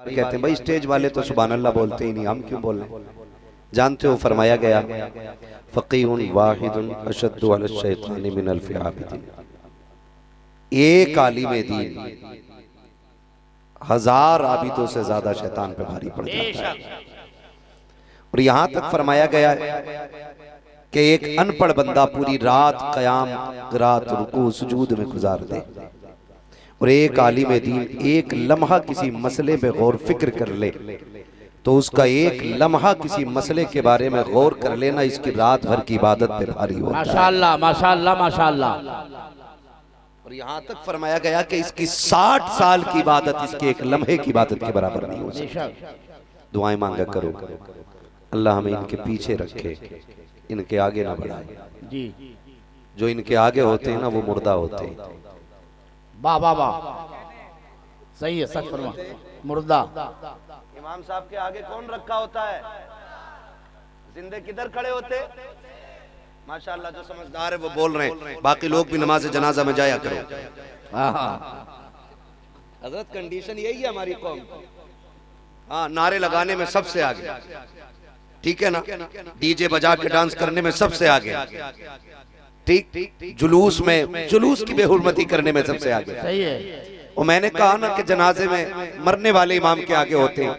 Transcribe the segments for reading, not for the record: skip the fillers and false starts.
कहते हैं भाई स्टेज वाले तो सुभान अल्लाह बोलते ही नहीं, हम क्यों बोल रहे? जानते हो फरमाया गया फकीहुन वाहिदुन अशद्दु अला शैतानी मिन अल्फि आबिदीन, एक आलिम दीन हजार आबिदों से ज्यादा शैतान पे भारी पड़ जाता है। और यहां तक फरमाया गया है कि एक अनपढ़ बंदा पूरी रात कयाम रात रुकू सुजूद में गुजार दे, और एक आलिम दीन एक लम्हा किसी मसले पे गौर फिक्र कर ले तो उसका एक लम्हा किसी मसले के बारे में गौर कर लेना इसकी रात भर की इबादत पे भारी होता है। माशाअल्लाह माशाअल्लाह माशाअल्लाह। और यहाँ तक फरमाया गया कि इसकी 60 साल की इबादत इसके एक लम्हे की इबादत के बराबर नहीं हो सकती। दुआएं मांगा करो अल्लाह हमें इनके पीछे रखे, इनके आगे ना बढ़ाए जी। जो इनके आगे होते हैं ना वो मुर्दा होते हैं। वाह वाह वाह, सही है, सच फरमा, मुर्दा। इमाम साहब के आगे कौन रखा होता है? जिंदे किधर खड़े होते? माशाअल्लाह जो समझदार है वो बोल रहे हैं, बाकी लोग भी नमाज जनाजा में जाया करो। हजरत कंडीशन यही है हमारी कौम। हाँ, नारे लगाने में सबसे आगे, ठीक है ना, डीजे बजा के डांस करने में सबसे आगे, ठीक, जुलूस में जुलूस की बेहुरमती करने में सबसे आगे। सही है। और मैंने कहा ना कि जनाजे में मरने वाले इमाम के आगे होते हैं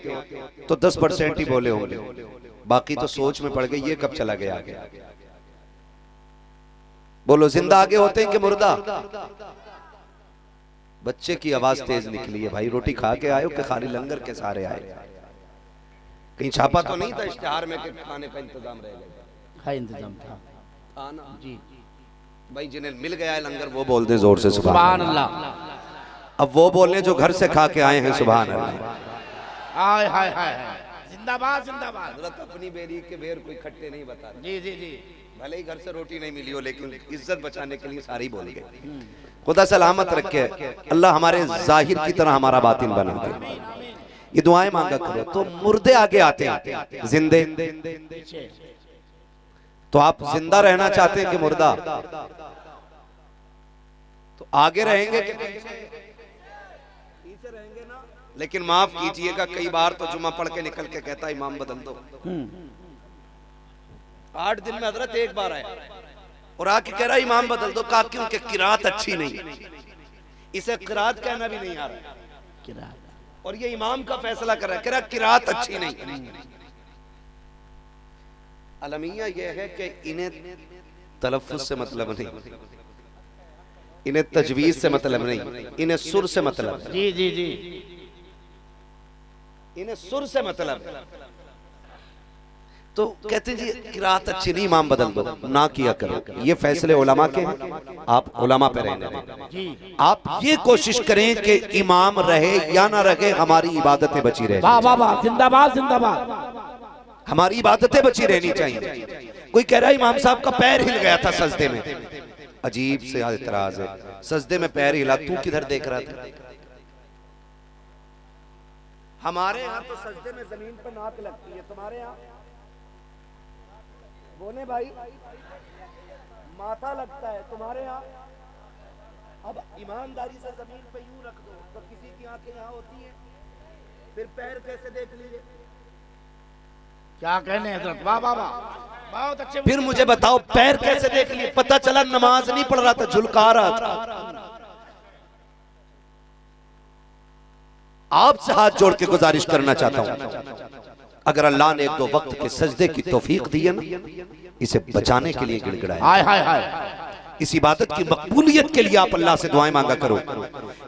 तो 10% ही बोले होंगे, बाकी तो सोच में पड़ गए ये कब चला गया आगे। बोलो जिंदा आगे होते हैं कि मुर्दा? बच्चे की आवाज तेज निकली है, भाई रोटी खा के आए हो कि खाली लंगर के सारे आए? कहीं छापा तो नहीं था इश्तिहार में कि खाने का इंतजाम रहेगा? हाँ, इंतजाम था ना जी। भाई जिन्हें मिल गया है लंगर वो बोल दे जोर से सुभान अल्लाह। अब वो बोले जो घर से खा के आए हैं सुभान अल्लाह। हाय हाय हाय, जिंदाबाद जिंदाबाद। हज़रत अपनी बेरी के बेर कोई खट्टे नहीं बता रहे। जी जी जी। भले ही घर से रोटी नहीं मिली हो लेकिन इज्जत बचाने के लिए सारी बोल गए। खुदा सलामत रखे, अल्लाह हमारे जाहिर की तरह हमारा बातिन बना दे। ये दुआएं मांगा करो। तो मुर्दे आगे आते हैं, जिंदे। तो आप जिंदा रहना चाहते हैं कि मुर्दा? तो आगे रहेंगे कि पीछे रहेंगे ना? लेकिन माफ कीजिएगा कई बार तो जुमा पढ़ के निकल के कहता इमाम बदल दो। 8 दिन में हजरत एक बार आया और आके कह रहा इमाम बदल दो। कहा क्यों? कि किरात अच्छी नहीं, इसे किरात कहना भी नहीं आ रहा, और ये इमाम का फैसला कर रहा है, कह रहा किरात अच्छी नहीं। अलमिया यह है कि इन्हें तलफ्फुज से मतलब नहीं, इन्हें तजवीज से मतलब नहीं, इन्हें सुर से मतलब है। जी जी जी, इन्हें सुर से मतलब है। तो कहते हैं जी किरात अच्छी नहीं इमाम बदल दो, ना किया करो। ये फैसले उलमा के हैं, आप उलमा पे रहने दें। आप ये कोशिश करें कि इमाम रहे या ना रहे हमारी इबादतें बची रहे। वाह वाह वाह, जिंदाबाद जिंदाबाद। हमारी इबादतें बची रहनी चाहिए। कोई कह रहा है इमाम साहब का पैर हिल गया था सजदे में, अजीब से इतराज है। सजदे में पैर हिला, तू किधर देख रहा था? हमारे यहाँ तो सजदे में जमीन पर नाक लगती है, तुम्हारे यहाँ बोने भाई माथा लगता है, तुम्हारे यहाँ। अब ईमानदारी से जमीन पे यूं रख दो तो किसी की आंखें यहाँ होती है, फिर पैर कैसे देख लीजिए? क्या कहने हजरत, वाह वाह वाह, बहुत अच्छे। फिर मुझे बताओ पैर कैसे देख लिए? पता चला नमाज नहीं पढ़ रहा था, झुलका रहा था। आपसे हाथ जोड़ के गुजारिश करना चाहता हूं, अगर अल्लाह ने 1-2 वक्त के सजदे की तौफीक दी है ना, इसे बचाने के लिए गिड़गिड़ाए। हाय हाय हाय, इस इबादत की मकबूलियत के लिए आप अल्लाह से दुआएं मांगा करो।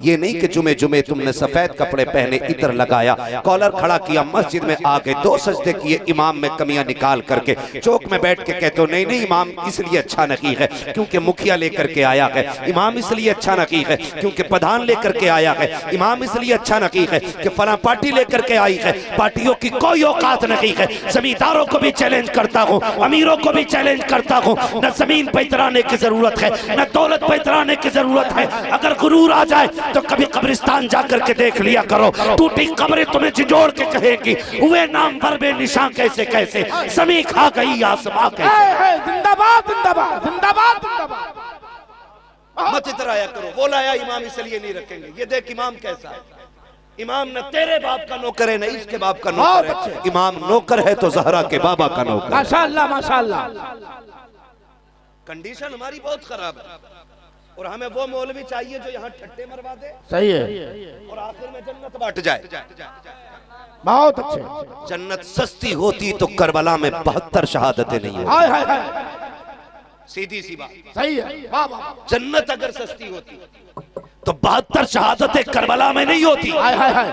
ये नहीं कि जुमे जुमे तुमने सफेद कपड़े पहने, इतर लगाया, कॉलर खड़ा किया, मस्जिद में आ गए, 2 सजदे किए, इमाम में कमियां निकाल करके चौक में बैठ के कहते हो नहीं नहीं इमाम इसलिए अच्छा नहीं है क्योंकि मुखिया लेकर के आया है, इमाम इसलिए अच्छा नहीं है क्योंकि प्रधान लेकर के आया है, इमाम इसलिए अच्छा नहीं है कि फला पार्टी लेकर के आई है। पार्टियों की कोई औकात नहीं है। जमींदारों को भी चैलेंज करता हूँ, अमीरों को भी चैलेंज करता हूँ। न जमीन पे इतराने की जरूरत है, न दौलत पे इतराने की जरूरत है। अगर गुरूर आ जाए तो कभी कब्रिस्तान जाकर के देख लिया करो, टूटी कब्रें तुम्हें झिझोड़ के कहेगी हुए नाम पर बेनिशां कैसे कैसे, ज़मीं खा गई आसमां कैसे। जिंदाबाद जिंदाबाद जिंदाबाद जिंदाबाद। मत इतराया करो, बोला या इमाम इसलिए नहीं रखेंगे, ये देख इमाम कैसा है। इमाम न तेरे बाप का नौकर है न इसके बाप का नौकर है, इमाम नौकर है तो जहरा के बाबा का नौकर। माशाअल्लाह माशाअल्लाह। कंडीशन हमारी बहुत खराब है और हमें वो मौलवी चाहिए जो यहाँ ठट्टे मरवा दे, सही है, और आखिर में जन्नत बांट जाए। बहुत अच्छे। जन्नत सस्ती होती तो करबला में 72 शहादतें नहीं होती। हाय हाय हाय, सीधी सी बात। सही है, वाह वाह। जन्नत अगर सस्ती होती तो 72 शहादतें करबला में नहीं होती। हाय हाय हाय।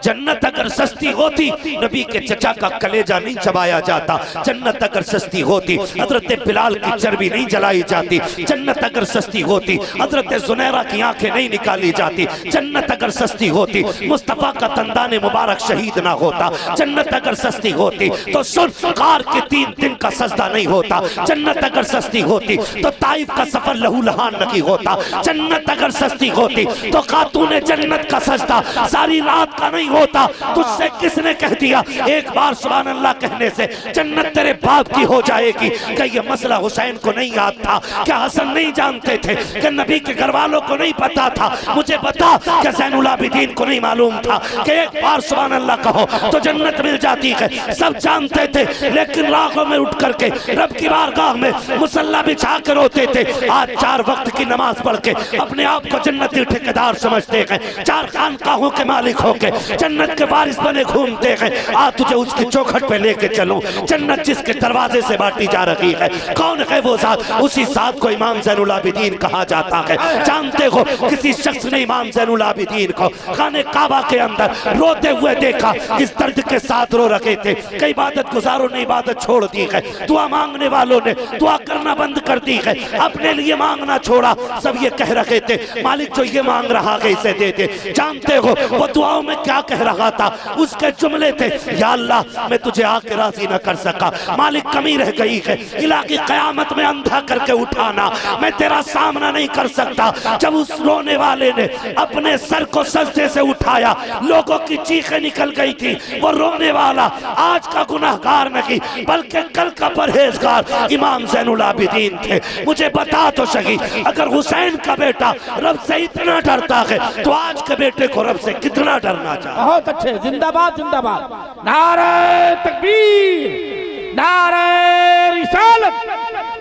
जन्नत अगर सस्ती होती नबी के चचा का कलेजा नहीं चबाया जाता। जन्नत अगर सस्ती होती हजरत बिलाल की चर्बी नहीं जलाई जाती। जन्नत अगर सस्ती होती हजरत जुनैरा की आंखें नहीं निकाली जाती। जन्नत अगर सस्ती होती मुस्तफा का तंदाने मुबारक शहीद ना होता। जन्नत अगर सस्ती होती तो सुल्फ़ार के 3 दिन का सजदा नहीं होता। जन्नत अगर सस्ती होती तो ताइफ का सफर लहू लहान नहीं होता। जन्नत अगर सस्ती होती तो खातूने जन्नत का सजदा सारी रात का नहीं होता। तुझसे किसने कह दिया एक बार सुभान अल्लाह कहने से जन्नत तेरे बाप की हो जाएगी? क्या ये मसला हुसैन को नहीं याद था? क्या हसन नहीं जानते थे? क्या नबी के घर वालों को नहीं पता था? मुझे बता, क्या ज़ैनुल आबिदीन को नहीं मालूम था कि एक बार सुभान अल्लाह कहो तो जन्नत मिल जाती है? सब जानते थे, लेकिन राहों में उठ करके रब की बारगाह में मुसल्ला बिछा कर रोते थे। आज 4 वक्त की नमाज पढ़ के अपने आप को जन्नती ठेकेदार समझते हैं, 4 खानकाहों के मालिक होके जन्नत के वारिस बने घूमते हैं। आज तुझे उसकी चौखट पे लेके चलूं, जन्नत जिसके दरवाजे से बांटी जा रही है। कौन है वो ज़ात? उसी ज़ात को इमाम ज़ैनुल आबिदीन कहा जाता है। जानते हो किसी शख्स ने इमाम ज़ैनुल आबिदीन को खाने काबा के अंदर रोते हुए देखा, इस दर्द के साथ रो रखे थे। कई इबादत गुजारों ने इबादत छोड़ दी है, दुआ मांगने वालों ने दुआ करना बंद कर दी है, अपने लिए मांगना छोड़ा। सब ये कह रहे थे मालिक जो ये मांग रहा है इसे दे दे। जानते हो वो दुआओं में क्या कह रहा था? उसके जुमले थे, या अल्लाह मैं तुझे आके राजी न कर सका, मालिक कमी रह गई है, इलाकी कयामत में अंधा करके उठाना, मैं तेरा सामना नहीं कर सकता। जब उस रोने वाले ने अपने सर को सजदे से उठाया, लोगों की चीखें निकल गई थी। वो रोने वाला आज का गुनाहगार नहीं बल्कि कल का परहेजगार इमाम ज़ैनुल आबिदीन थे। मुझे बता तो सही, अगर हुसैन का बेटा रब से इतना डरता है तो आज के बेटे को रब से कितना डरना चाहिए? बहुत अच्छे, जिंदाबाद जिंदाबाद। नारे तकबीर, नारे रिसालत,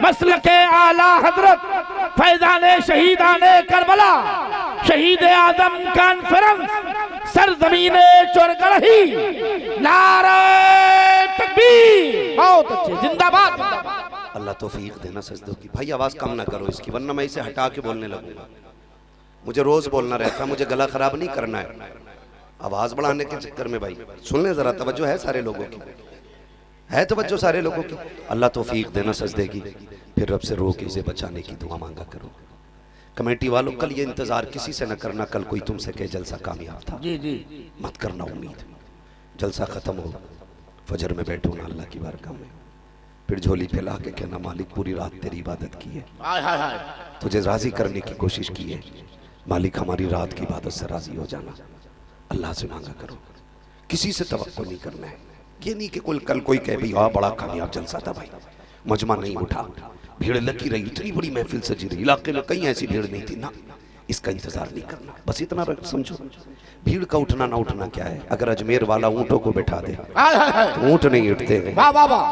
मसलके आला हजरत, फैजाने शहीदाने करबला, शहीद आजम कॉन्फ्रेंस, सरजमीने चोरगढ़ी, नारे तकबीर। बहुत अच्छे, जिंदाबाद जिंदाबाद। अल्लाह तौफीक देना सजदों की। भाई आवाज कम ना करो इसकी, वरना मैं इसे हटा के बोलने लगूंगा। मुझे रोज बोलना रहता, मुझे गला खराब नहीं करना है आवाज बढ़ाने के चक्कर में। भाई सुन ले जरा, तवज्जो है सारे लोगों की, है तवज्जो सारे लोगों की। अल्लाह तौफीक देना सजदे की, फिर रब से रो के इसे बचाने की दुआ मांगा करो। कमेटी वालों कल ये इंतजार किसी से न करना, कल कोई तुमसे कहे जलसा कामयाब था, जी जी मत करना उम्मीद। जलसा खत्म हो, फजर में बैठो ना अल्लाह की बारगाह में, फिर झोली फैला के कहना मालिक पूरी रात तेरी इबादत की है, हाय हाय हाय, तुझे राजी करने की कोशिश की है, मालिक हमारी रात की इबादत से राजी हो जाना। अल्लाह से मांगा करो, किसी से तवक्को नहीं करना है। ये नहीं कि कल कोई कहे भाई हाँ बड़ा कामयाब जलसा था भाई, मजमा नहीं उठा, भीड़ लगी रही, इतनी बड़ी महफिल सजी रही, इलाके में कहीं ऐसी भीड़ नहीं थी ना, इसका इंतजार नहीं करना। बस इतना समझो, भीड़ का उठना ना उठना क्या है। अगर अजमेर वाला ऊंटों को बैठा दे तो ऊंट नहीं उठते हैं। वाह वाह वाह,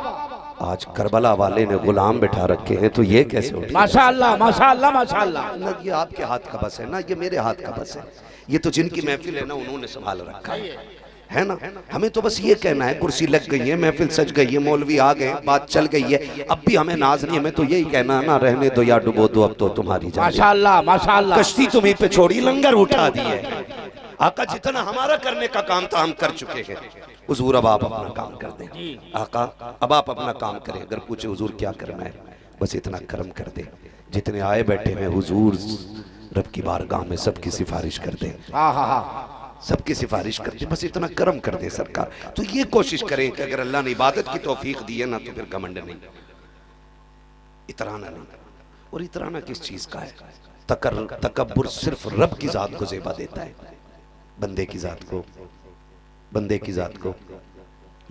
आज करबला वाले ने गुलाम बैठा रखे हैं तो ये कैसे उठे? माशाअल्लाह माशाअल्लाह माशाअल्लाह। ना ये आपके हाथ का बस है ना ये मेरे हाथ का बस है, ये तो जिनकी महफिल है ना उन्होंने संभाल रखा है ना। हमें तो बस ये कहना है कुर्सी लग गई है, महफिल सज गई है, मौलवी आ गए, बात चल गई है, अब भी हमें नाज नहीं, हमें तो यही कहना है ना रहने दो या डुबो दो, अब तो तुम्हारी जान। माशाअल्लाह माशाअल्लाह, कश्ती तुम्हीं पे छोड़ी, लंगर उठा दिए। आका जितना हमारा करने का काम था हम कर चुके हैं, हुजूर अब आप अपना काम कर दें। आका अब आप अपना काम करें, अगर पूछे हुजूर क्या करना है बस इतना करम कर दे। जितने आए बैठे हैं हुजूर रब की बारगाह में सबकी सिफारिश कर दे, सबकी सिफारिश कर दे, बस इतना करम कर दे सरकार। तो ये कोशिश करें कि अगर अल्लाह ने इबादत की तौफीक दी है ना तो फिर घमंड नहीं, इतराना नहीं। और इतराना किस चीज का है? तकब्बुर सिर्फ रब की जात को ज़ेबा देता है, बंदे की जात को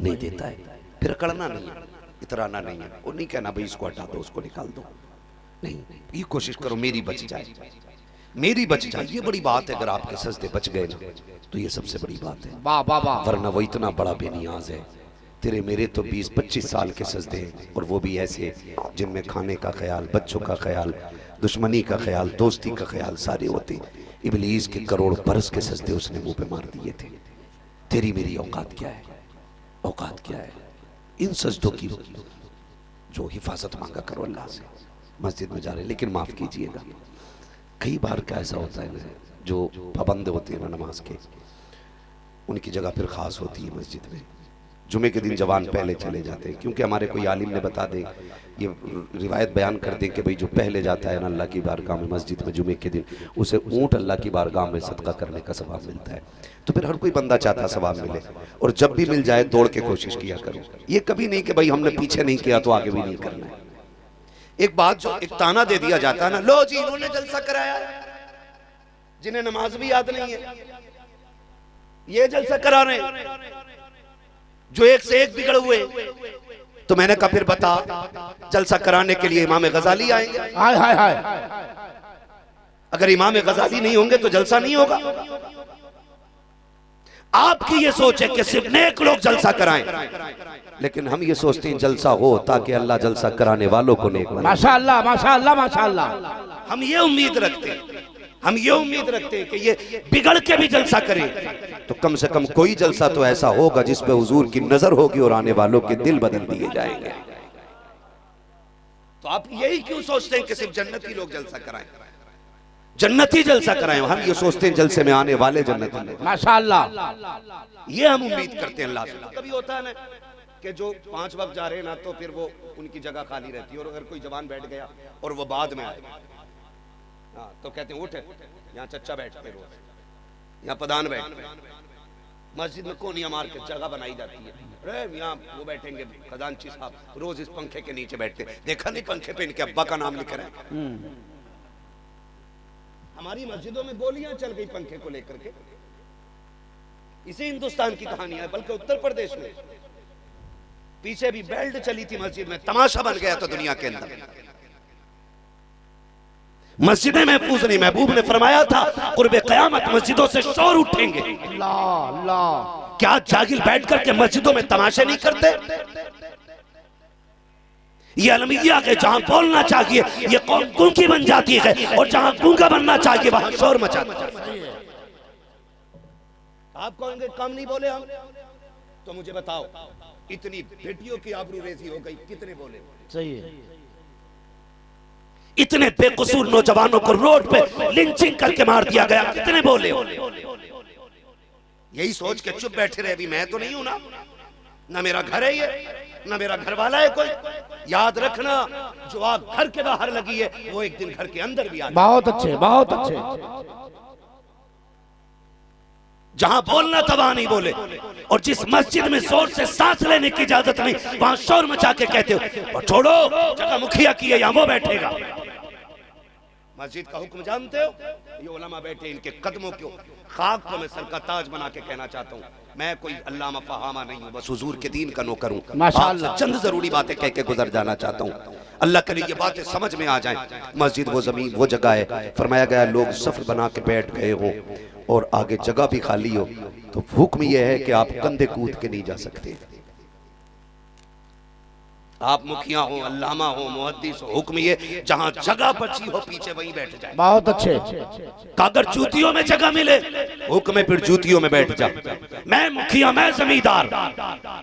नहीं देता है। फिर अकड़ना नहीं है, इतराना नहीं है, वो नहीं कहना भाई इसको हटा दो उसको निकाल दो, नहीं, ये कोशिश करो मेरी बच जाए। मेरी बच जाए, ये बड़ी बात है। अगर आपके सजदे बच गए ना तो ये सबसे बड़ी बात है। वाह वाह वाह। वरना वो इतना बड़ा बेनियाज है। तेरे मेरे तो 20-25 साल के सजदे हैं, और वो भी ऐसे जिनमें खाने का ख्याल, बच्चों का ख्याल, दुश्मनी का ख्याल, दोस्ती का ख्याल सारे होते। इब्लीस के करोड़ बरस के सजदे उसने मुंह पे मार दिए थे। तेरी मेरी औकात क्या है? औकात क्या है? इन सजदों की जो हिफाजत मांगा करो अल्लाह से। मस्जिद में जा रहे, लेकिन माफ कीजिएगा, कई बार क्या ऐसा होता है ना, जो पाबंद होते हैं ना नमाज के, उनकी जगह फिर खास होती है मस्जिद में। जुमे के दिन जवान पहले चले जाते हैं, क्योंकि हमारे कोई आलिम ने बता दें, ये रिवायत बयान कर दें कि भाई जो पहले जाता है ना अल्लाह की बारगाह में मस्जिद में जुमे के दिन, उसे ऊँट अल्लाह की बारगाह में सदका करने का सवाब मिलता है। तो फिर हर कोई बंदा चाहता सवाब मिले, और जब भी मिल जाए दौड़ के कोशिश किया करो। ये कभी नहीं कि भाई हमने पीछे नहीं किया तो आगे भी नहीं करना है। एक बात जो एक ताना दे दिया जाता है ना, लो जी इन्होंने जलसा कराया है, जिन्हें नमाज भी याद नहीं है, ये जलसा करा रहे हैं, जो एक से एक बिगड़ हुए। तो मैंने कहा फिर बता, जलसा कराने के लिए इमाम गजाली आएंगे? हाय हाय हाय। अगर इमाम गजाली नहीं होंगे तो जलसा नहीं होगा। आपकी ये सोच है कि सिर्फ नेक लोग जलसा कराएं, लेकिन हम ये सोचते हैं जलसा हो ताकि अल्लाह जलसा कराने वालों को नेक बनाए। माशाअल्लाह माशाअल्लाह माशाअल्लाह। हम ये उम्मीद रखते हैं, हम ये उम्मीद रखते हैं कि ये बिगड़ के भी जलसा करे, तो कम से कम कोई जलसा तो ऐसा होगा जिस पे हुजूर की नजर होगी और आने वालों के दिल बदल दिए जाएंगे। तो आप यही क्यों सोचते हैं कि सिर्फ जन्नती लोग जलसा कराएं, जन्नती जलसा कराएं? हम ये सोचते हैं जलसे में आने वाले जन्नती लोग। माशाअल्लाह। ये हम उम्मीद करते हैं अल्लाह से। कभी होता है ना कि जो 5 वक्त जा रहे हैं ना, तो फिर वो उनकी जगह खाली रहती है, और अगर कोई जवान बैठ गया और वो बाद में आए, हाँ, तो कहते हैं उठ, यहाँ चच्चा बैठते, रोज यहाँ प्रधान बैठते, मस्जिद में कोनिया मार के जगह बनाई जाती है, अरे यहाँ वो बैठेंगे खजानची साहब, रोज इस पंखे के नीचे बैठते। देखा नहीं पंखे पे इनके अब्बा का नाम लिख रहे हैं। हमारी मस्जिदों में गोलियां चल गई पंखे को लेकर के। इसी हिंदुस्तान की कहानी है, बल्कि उत्तर प्रदेश में पीछे भी बेल्ट चली थी मस्जिद में, तमाशा बन गया था दुनिया के अंदर। मस्जिदें महफूज नहीं। महबूब ने फरमाया था कुर्बे क़यामत मस्जिदों से शोर उठेंगे। अल्लाह अल्लाह। क्या जागिल बैठ करके मस्जिदों में तमाशे नहीं करते? ये अलमिया के जहां बोलना चाहिए ये कौम गूंगी बन जाती है, और जहां गूंगा बनना चाहिए वहां शोर मचाता है। आप कहेंगे कम नहीं बोले हम, तो मुझे बताओ इतनी बेटियों की आबरू रेजी हो गई, कितने बोले? सही है। इतने बेकसूर नौजवानों को रोड पे लिंचिंग करके मार दिया गया, कितने बोले हो? यही सोच के चुप बैठे रहे, अभी मैं तो नहीं हूं ना मेरा घर है ये, ना मेरा घर वाला है कोई। याद रखना, जो आग घर के बाहर लगी है वो एक दिन घर के अंदर भी आ जाए। बहुत अच्छे बहुत अच्छे। जहां बोलना था वहां नहीं बोले, और जिस मस्जिद में जोर से सांस लेने की इजाजत नहीं वहां शोर मचा के कहते हो छोड़ो, जगह मुखिया की है, यहाँ वो बैठेगा। मस्जिद का हुक्म जानते हो? ये उलमा बैठे, इनके कदमों को खाक को मैं सर का ताज बना के कहना चाहता हूँ, मैं कोई अल्लामा फहामा नहीं हूँ, बस हुजूर के दीन का नौकर हूँ। माशाअल्लाह। चंद जरूरी बातें कह के गुजर जाना चाहता हूँ, अल्लाह करे ये बातें समझ में आ जाएं। मस्जिद वो जमीन वो जगह है, फरमाया गया लोग सफर बना के बैठ गए हो और आगे जगह भी खाली हो, तो हुक्म यह है कि आप कंधे कूद के नहीं जा सकते। आप मुखिया हो, अल्लामा हो, मुहद्दिस हो, हुक्म ये जहां जगह बची हो पीछे वहीं बैठ जाए। बहुत अच्छे। अगर जूतियों में जगह मिले हुक्म है फिर जूतियों में बैठ जा। मैं मुखिया, मैं जमींदार,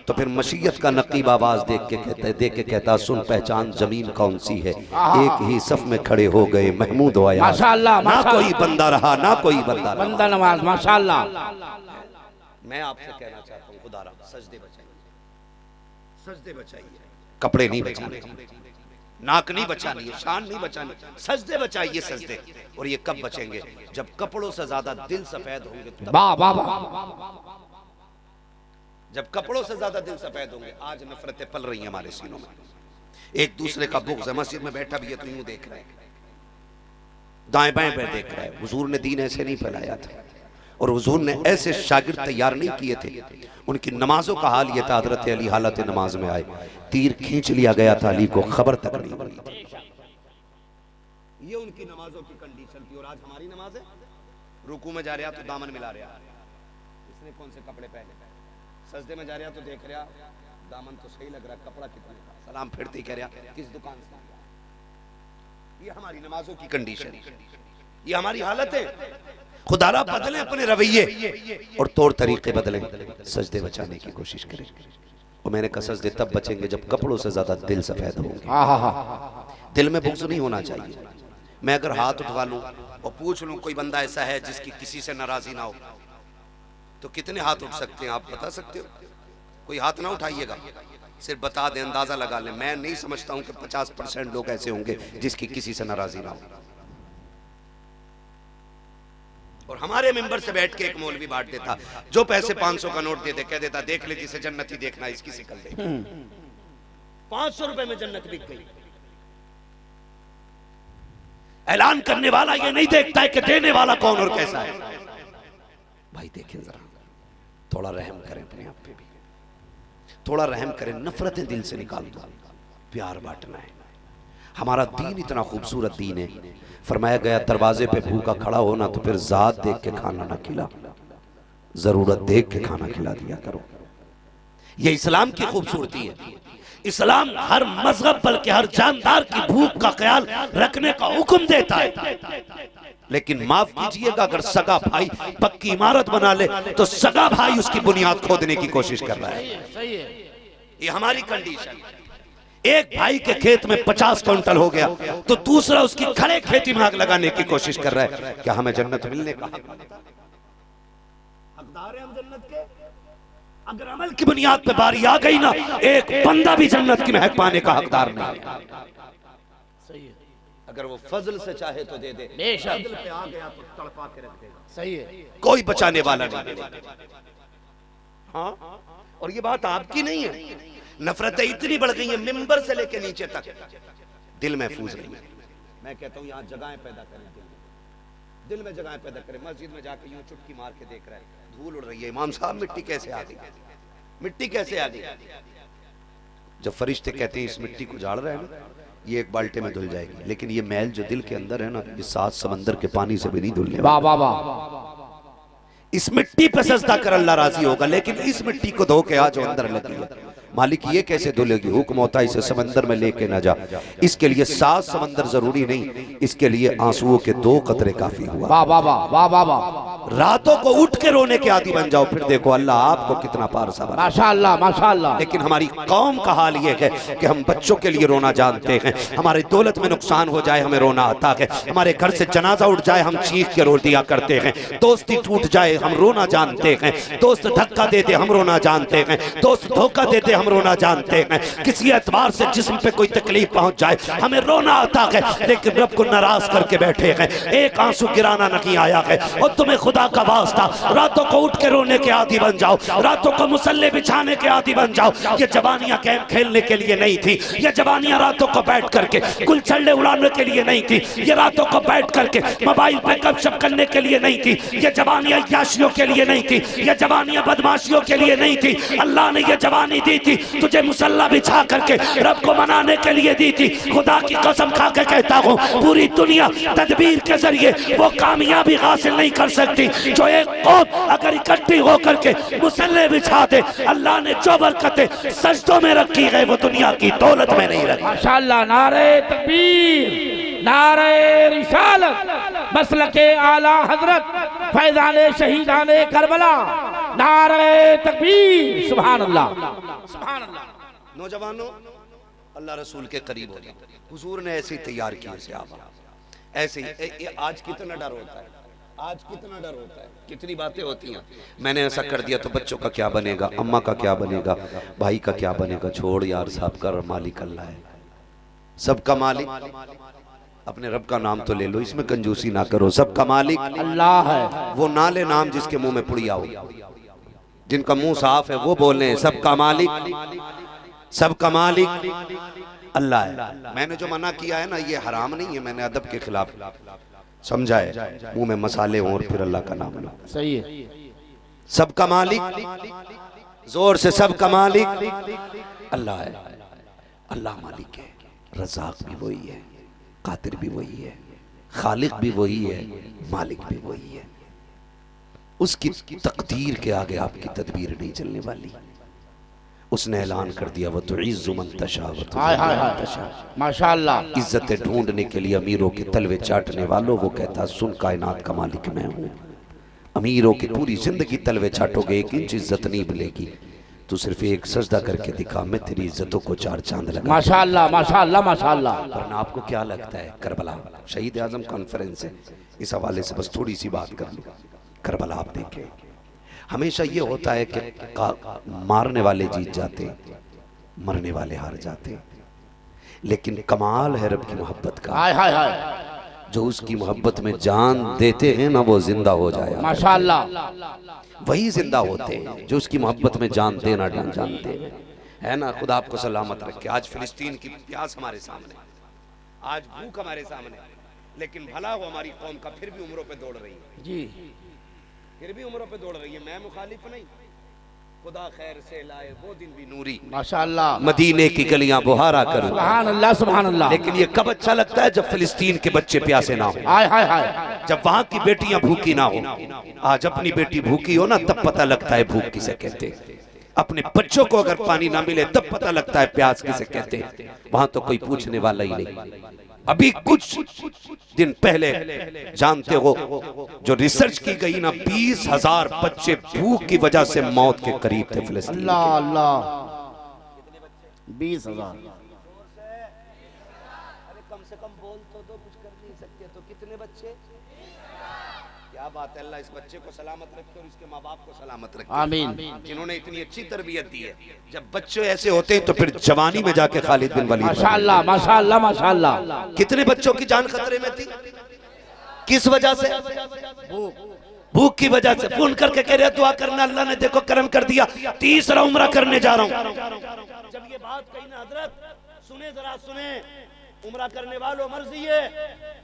तो फिर मशीयत का नकीब आवाज देख के कहता सुन पहचान जमीन कौन सी है, एक ही सफ में खड़े हो गए महमूद हो आया। माशाअल्लाह, ना कोई बंदा रहा ना कोई बंदा नवाज। माशाअल्लाह। मैं आपसे कहना चाहता हूँ खुदारा सजदे बचाइए, सजदे बचाइए, कपड़े नहीं बचाने, नाक नहीं बचानी है, शान नहीं बचानी, सजदे बचाइए सजदे। और ये कब बचेंगे? जब कपड़ों से ज्यादा दिल सफेद होंगे। वाह वाह वाह। जब कपड़ों से ज्यादा दिल सफेद होंगे। आज नफरतें पल रही हैं हमारे सीनों में, एक दूसरे का बुग़्ज़ है। मस्जिद में बैठा भी है तो यूं देख रहे हैं, दाएं बाएं पे देख रहा है। हुजूर ने दीन ऐसे नहीं फैलाया था, और हुजूर ने ऐसे शागिर्द तैयार नहीं किए थे। उनकी नमाजों का हाल ये था, हजरत अली हालत नमाज में आए, तीर खींच लिया गया था, अली को खबर तक नहीं हुई। ये उनकी नमाजों की कंडीशन थी। और आज हमारी नमाज है, रुकू में जा रहा तो दामन मिला रहा, इसने कौन से कपड़े पहने, सजदे में जा रहा तो देख रहा दामन तो सही लग रहा, कपड़ा कितने का, सलाम फिरते ही कह रहा किस दुकान से। ये हमारी नमाजों की कंडीशन, ये हमारी हालत है। खुदारा बदले अपने रवैये और तौर तरीके बदले, सजदे बचाने की कोशिश करें। और मैंने कहा सजदे तब बचेंगे जब कपड़ों से ज्यादा दिल सफेद होंगे। दिल में बुग़्ज़ नहीं होना चाहिए। मैं अगर हाथ उठवा लूं और पूछ लूं कोई बंदा ऐसा है जिसकी किसी से नाराजी ना हो, तो कितने हाथ उठ सकते हैं आप बता सकते हो? कोई हाथ ना उठाइएगा, सिर्फ बता दें, अंदाजा लगा लें। मैं नहीं समझता हूं कि 50% लोग ऐसे होंगे जिसकी किसी से नाराजी ना हो। और हमारे मेंबर से बैठ के एक मौलवी बांट देता, जो पैसे 500 का नोट दे दे, कह देता देख ले जिसे जन्नत ही देखना, इसकी शिकल दे। 500 रुपए में जन्नत बिक गई। ऐलान करने वाला ये नहीं देखता है कि देने वाला कौन और कैसा है। भाई देखिए जरा, थोड़ा रहम करें अपने आप पे भी, थोड़ा रहम करें। नफरतें दिल से निकाल दो, प्यार बांटना है। हमारा दीन इतना खूबसूरत दीन है। फरमाया गया दरवाजे पे भूखा खड़ा हो ना तो फिर जात देख के खाना ना खिला, जरूरत देख के खाना खिला दिया करो। ये इस्लाम की खूबसूरती है। इस्लाम हर मजहब बल्कि हर जानदार की भूख का ख्याल रखने का हुक्म देता है। लेकिन माफ कीजिएगा, अगर सगा भाई पक्की इमारत बना ले तो सगा भाई उसकी बुनियाद खोदने की कोशिश कर रहा है। ये हमारी कंडीशन। एक भाई के खेत में 50 क्विंटल हो गया तो दूसरा उसकी खड़े खेती में आग लगाने की कोशिश कर रहा है। क्या हमें जन्नत मिलने का हकदार है हम जन्नत के? अगर अमल की बुनियाद पे बारी आ गई ना, एक बंदा भी जन्नत की महक पाने का हकदार नहीं है। सही है। अगर वो फजल से चाहे तो दे दे, फजल पे आ गया तो तड़पा के रख देगा। सही है। कोई बचाने वाला नहीं। हाँ, और ये बात आपकी नहीं है। नफरतें इतनी बढ़ गई हैं, मिंबर से लेके नीचे तक दिल महफूज नहीं है। मैं कहता हूँ यहाँ जगहें पैदा करें, दिल में जगहें पैदा करें। मस्जिद में जाके यूं चुटकी मार के देख रहा है, धूल उड़ रही है, इमाम साहब मिट्टी कैसे आ गई, मिट्टी कैसे आ गई? जब फरिश्ते कहते हैं इस मिट्टी को झाड़ रहे हैं ना, ये एक बाल्टे में धुल जाएगी, लेकिन ये मैल जो दिल के अंदर है ना, ये 7 समंदर के पानी से भी नहीं धुलने वाला। इस मिट्टी पे सजदा कर अल्लाह राजी होगा, लेकिन इस मिट्टी को धो के आ जो अंदर लगी है, मालिक ये कैसे धुलेगी? हुक्म होता है इसे समंदर में लेके ना जा। इसके लिए 7 समंदर जरूरी नहीं, इसके लिए आंसुओं के 2 कतरे काफी हुआ। वाह वाह वाह वाह वाह। रातों को उठ के रोने के आदी बन जाओ, फिर देखो अल्लाह आपको कितना पारसा बना। माशाअल्लाह माशाअल्लाह। लेकिन हमारी कौम का हाल ये है कि हम बच्चों के लिए रोना जानते हैं, हमारी दौलत में नुकसान हो जाए हमें रोना आता है, हमारे घर से जनाजा उठ जाए हम चीख के रो दिया करते हैं, दोस्ती टूट जाए हम रोना जानते हैं, दोस्त धक्का देते हम रोना जानते हैं, दोस्त धोखा देते हम रोना जानते हैं, किसी एतबार से जिस्म पे कोई तकलीफ पहुंच जाए हमें रोना आता है। लेकिन रब को नाराज करके बैठे हैं, एक आंसू गिराना नहीं आया है। और तुम्हें खुदा का वास्ता, रातों को उठ के रोने के आदी बन जाओ, रातों को मुसल्ले बिछाने के आदी बन जाओ। ये जवानियां गेम खेलने के लिए नहीं थी, ये जवानियां रातों को बैठ करके गुलछल्ले उड़ाने के लिए नहीं थी, ये रातों को बैठ करके मोबाइल पे गपशप करने के लिए नहीं थी, ये जवानियां याशियों के लिए नहीं थी, ये जवानियां बदमाशियों के लिए नहीं थी। अल्लाह ने ये जवानी दी थी तुझे मुसल्ला बिछा करके रब को मनाने के लिए दी थी। खुदा की कसम खा के कहता हूँ, पूरी दुनिया तदबीर के जरिए वो कामयाबी हासिल नहीं कर सकती जो एक कौम अगर इकट्ठी होकर के मुसल्ले बिछा दे। अल्लाह ने जो बरकतें सजदों में रखी है वो दुनिया की दौलत में नहीं रखी। माशाअल्लाह। नारे तकबीर, नारे रिसालत, मसलके आला हजरत, फैजाने शहीदाने करबला, नारे तकबीर। सुभान अल्लाह सुभान अल्लाह। नौजवानों, अल्लाह रसूल के करीब हो जाओ। हुजूर ने ऐसे ही तैयार किया से आप ऐसे ही। आज कितना डर होता है, आज कितना डर होता है, कितनी बातें होती हैं। मैंने ऐसा कर दिया तो बच्चों का क्या बनेगा, अम्मा का क्या बनेगा, भाई का क्या बनेगा। छोड़ यार, साहब का मालिक अल्लाह है, सबका मालिक। अपने रब का नाम तो ले लो, इसमें कंजूसी ना करो। सबका मालिक अल्लाह है। वो ना ले नाम जिसके मुंह में पुड़िया हो, जिनका मुंह साफ है वो बोले सबका मालिक, सबका मालिक अल्लाह है। मैंने जो मना किया है ना, ये हराम नहीं है, मैंने अदब के खिलाफ समझा है। मुंह में मसाले हो और फिर अल्लाह का नाम लो, सही है। सबका मालिक, जोर से सबका मालिक अल्लाह है। अल्लाह मालिक है, रज़ाक भी वही है, कादिर भी वही है, खालिक भी वही है, मालिक भी वही है। उसकी तकदीर के आगे आपकी तदबीर नहीं चलने वाली। उसने ऐलान कर दिया वो तो इज़्ज़ु मन तशा व तुज़िल्लु मन तशा। माशाअल्लाह। इज्जतें ढूंढने के लिए अमीरों के तलवे चाटने वालों, वो कहता सुन कायनात का मालिक मैं हूँ। अमीरों की पूरी जिंदगी तलवे चाटोगे, एक इंच इज्जत नहीं मिलेगी। तू सिर्फ एक सजदा करके दिखा, मैं तेरी इज्जतों को चार चांद लगा। माशाअल्लाह माशाअल्लाह माशाअल्लाह। वरना आपको क्या लगता है, करबला शहीद आजम कॉन्फ्रेंस है, इस हवाले से बस थोड़ी सी बात कर लूँ। करबला आप देखें, हमेशा ये होता है कि मारने वाले जीत जाते, मरने वाले हार जाते। लेकिन कमाल है रब की मोहब्बत का, हाय हाय हाय। जो उसकी मोहब्बत में जान देते हैं ना, वो जिंदा हो जाए। माशाअल्लाह। वही जिंदा होते हैं जो उसकी मोहब्बत में जान देना जानते हैं, है ना। खुदा आपको सलामत रखे। आज फिलिस्तीन की प्यास हमारे सामने, आज भूख हमारे सामने, लेकिन भला वो हमारी कौम का फिर भी उम्रों पे दौड़ रही है जी, फिर भी उम्रों पे दौड़ रही है। मैं मुखालिफ नहीं, खुदा खैर से लाए वो दिन भी नूरी, माशाअल्लाह। मदीने की गलियां बुहारा करूं। सुभान अल्लाह सुभान अल्लाह। लेकिन ये कब अच्छा लगता है, जब फिलिस्तीन के बच्चे प्यासे ना हो, हाय हाय हाय। जब वहां की बेटियां भूखी ना हो। आज अपनी बेटी भूखी हो ना, तब पता लगता है भूख किसे कहते हैं। अपने बच्चों को अगर पानी ना मिले तब पता लगता है प्यास किसे कहते हैं। वहां तो कोई पूछने वाला ही नहीं। अभी कुछ दिन पहले जानते हो जो रिसर्च की गई ना, 20,000 बच्चे भूख की वजह से मौत के करीब थे फिलिस्तीन। अल्लाह अल्लाह। 20,000। अरे कम से कम बोल तो दो, कुछ कर नहीं सकते तो कितने बच्चे। क्या बात है, अल्लाह इस बच्चे को सलामत रखे और इसके माँ बाप को सलामत रखे, आमीन। जिन्होंने इतनी अच्छी तरबियत दी है। जब बच्चे ऐसे होते हैं तो फिर जवानी में जाके खालिद बिन वलीद। माशाअल्लाह माशाअल्लाह माशाअल्लाह। कितने बच्चों की जान खतरे में थी, किस वजह से, भूख की वजह से। फोन करके कह रहे दुआ करना, अल्लाह ने देखो करम कर दिया, 3रा उम्रा करने जा रहा हूँ। जब ये बात कही ना हजरत, सुने जरा सुने, उम्रा करने वालों मर्जी है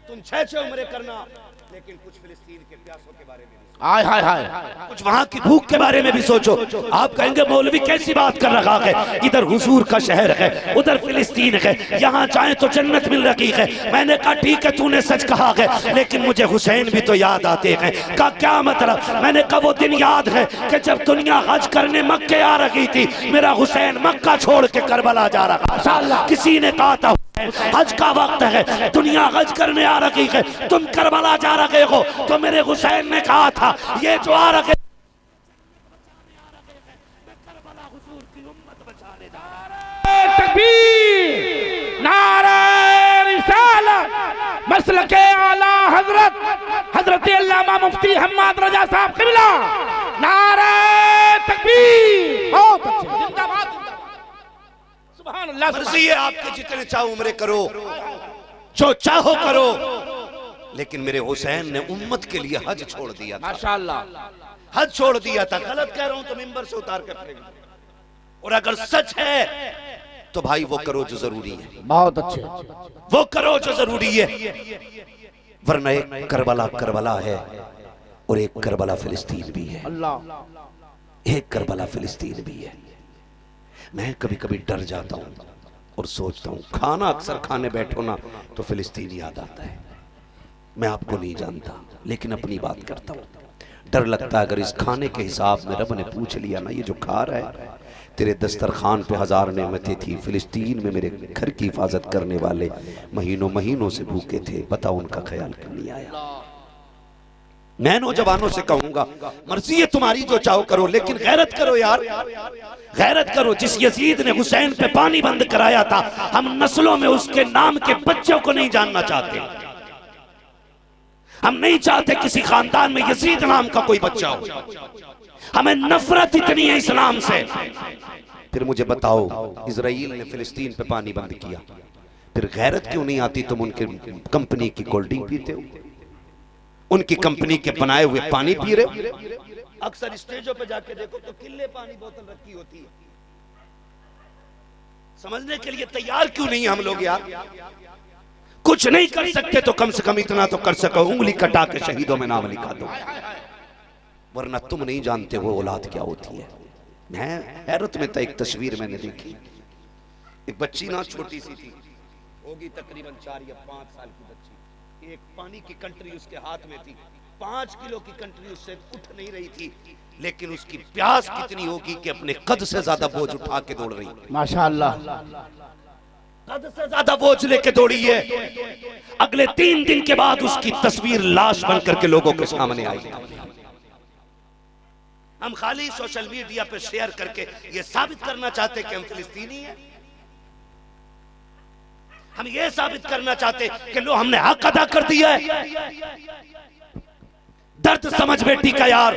तुम 6 उम्रे करना, लेकिन कुछ फिलिस्तीन के प्यासों के बारे में हाय हाय हाय। कुछ वहाँ की भूख के बारे में भी सोचो। आप कहेंगे मौलवी कैसी बात कर रहा है, इधर हुजूर का शहर है, उधर फिलिस्तीन है, यहाँ जाए तो जन्नत मिल रही है। मैंने कहा ठीक है तूने सच कहा है, लेकिन मुझे हुसैन भी तो याद आते हैं। का क्या मतलब, मैंने कहा वो दिन याद है कि जब दुनिया हज करने मक्के आ रही थी, मेरा हुसैन मक्का छोड़ के करबला जा रहा था। किसी ने कहा था हज का वक्त है, दुनिया हज करने आ रही है, तुम करबला जा रहे हो। तो मेरे हुसैन ने कहा था ये जो आ रहे तकबीर, नारे रिसालत, मसलके आला हजरत हजरत अल्लामा मुफ्ती हम्माद रजा साहब क़िबला, नारे तकबीर। बहुत अच्छे, जिंदाबाद। सुभान अल्लाह। मर्जी है आपके, जितने चाहो उम्रे करो, जो चाहो करो, लेकिन मेरे हुसैन ने उम्मत के लिए हज छोड़ दिया था। माशाअल्लाह। हज छोड़ दिया था। गलत कह रहा हूं तो मिंबर से उतार कर फेंक दूं। और अगर सच है तो भाई वो करो जो जरूरी है, बहुत अच्छे, वो करो जो जरूरी है। वरना एक करबला करबला है और एक करबला फिलिस्तीन भी है। अल्लाह। एक करबला फिलिस्तीन भी है। मैं कभी कभी डर जाता हूँ और सोचता हूँ, खाना अक्सर खाने बैठो ना तो फिलिस्तीन याद आता है। मैं आपको नहीं जानता लेकिन अपनी बात करता हूँ। डर लगता है अगर इस खाने के हिसाब में रब ने पूछ लिया ना, ये जो खा रहा है, तेरे दस्तरखान पे 1000 नेमतें थी, फिलिस्तीन में मेरे घर की हिफाजत करने वाले महीनों महीनों से भूखे थे, बताओ उनका ख्याल क्यों नहीं आया। मैं नौजवानों से कहूंगा मर्जी है तुम्हारी, जो चाहो करो, लेकिन गैरत करो यार, गैरत करो। जिस यजीद ने हुसैन पे पानी बंद कराया था, हम नस्लों में उसके नाम के बच्चों को नहीं जानना चाहते। हम नहीं चाहते किसी खानदान में यजीद नाम का कोई बच्चा हो। हमें नफरत इतनी है इस्लाम से। फिर मुझे बताओ, इजराइल ने फिलिस्तीन पे पानी बंद किया, फिर गैरत क्यों नहीं आती? तुम उनके कंपनी की कोल्ड ड्रिंक पीते हो, उनकी कंपनी के बनाए हुए पानी पी रहे हो। अक्सर स्टेजों पे जाके देखो तो किले पानी बोतल रखी होती है। समझने के लिए तैयार क्यों नहीं हम लोग यार? कुछ नहीं कर सकते तो कम से कम इतना तो कर सको, उंगली कटा के शहीदों में नाम लिखा दो। वरना तुम नहीं जानते वो औलाद क्या होती है। मैं हैरत में था, एक तस्वीर मैंने देखी, एक बच्ची ना छोटी सी थी, होगी तकरीबन 4 या 5 साल की बच्ची, एक पानी की कंट्री उसके हाथ में थी, 5 किलो की कंट्री उससे उठ नहीं रही थी, लेकिन उसकी प्यास कितनी होगी कि अपने कद से ज्यादा बोझ उठा के दौड़ रही। माशाअल्लाह, कद से ज्यादा बोझ लेके दौड़ी है। अगले 3 दिन के बाद उसकी तस्वीर लाश बनकर के लोगों के सामने आई। हम खाली सोशल मीडिया पे शेयर करके ये साबित करना चाहते कि हम फिलिस्तीनी हैं। हम ये साबित करना चाहते कि लो हमने हक अदा कर दिया है। दर्द समझ बेटी का यार,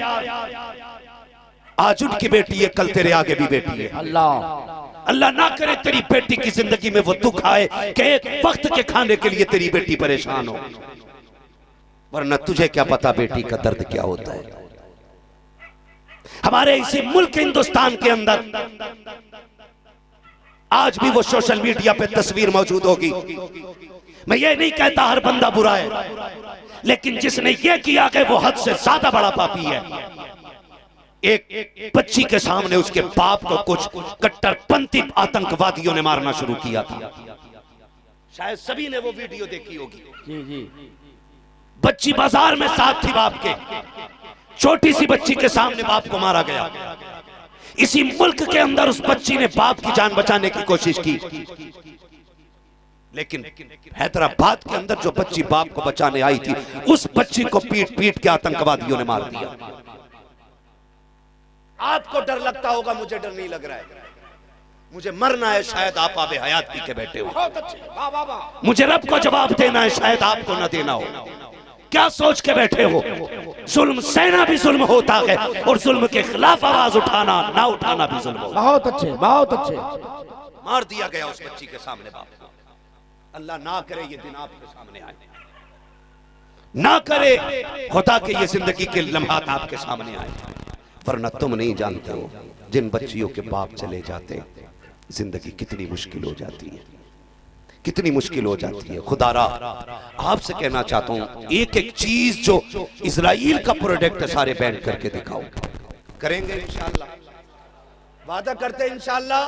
आज उनकी बेटी है, कल तेरे आगे भी बेटी है। अल्लाह ना करे तेरी बेटी की जिंदगी में वो दुख आए कि एक वक्त के खाने के लिए तेरी बेटी परेशान हो, वरना तुझे क्या पता बेटी का दर्द क्या होता है। हमारे इसी मुल्क हिंदुस्तान के अंदर आज भी वो सोशल मीडिया पे तस्वीर मौजूद होगी। मैं ये नहीं कहता हर बंदा बुरा है, लेकिन जिसने ये किया कि वो हद से ज्यादा बड़ा पापी है। एक बच्ची के सामने उसके बाप को कुछ कट्टरपंथी आतंकवादियों ने मारना शुरू किया था। शायद सभी ने वो वीडियो देखी होगी। जी जी। बच्ची बाजार में साथ थी बाप के, छोटी सी बच्ची के सामने बाप को मारा गया। इसी मुल्क के अंदर उस बच्ची ने बाप की जान बचाने की कोशिश की, लेकिन हैदराबाद के अंदर जो बच्ची बाप को बचाने आई थी, उस बच्ची को पीट पीट के आतंकवादियों ने मार दिया। आपको डर लगता होगा, मुझे डर नहीं लग रहा है। मुझे मरना है, शायद आप आबे हयात पी के बैठे हो। मुझे रब को जवाब देना है, शायद आपको न देना हो। क्या सोच के बैठे हो? जुल्म सहना भी जुल्म होता है, और जुल्म के खिलाफ आवाज उठाना ना उठाना भी जुल्म होता है। बहुत अच्छे, बहुत अच्छे। मार दिया गया उस बच्ची के सामने बाप को। अल्लाह ना करे ये दिन आपके सामने आए, ना करे खुदा के ये जिंदगी के लम्हात आपके सामने आए, वरना तुम नहीं जानते हो जिन बच्चियों के बाप चले जाते जिंदगी कितनी मुश्किल हो जाती है, कितनी मुश्किल हो जाती है। खुदारा आपसे कहना चाहता हूं, एक एक चीज जो इजराइल का प्रोडक्ट है सारे बैन करके दिखाओ। करेंगे इंशाअल्लाह, वादा करते हैं इंशाअल्लाह।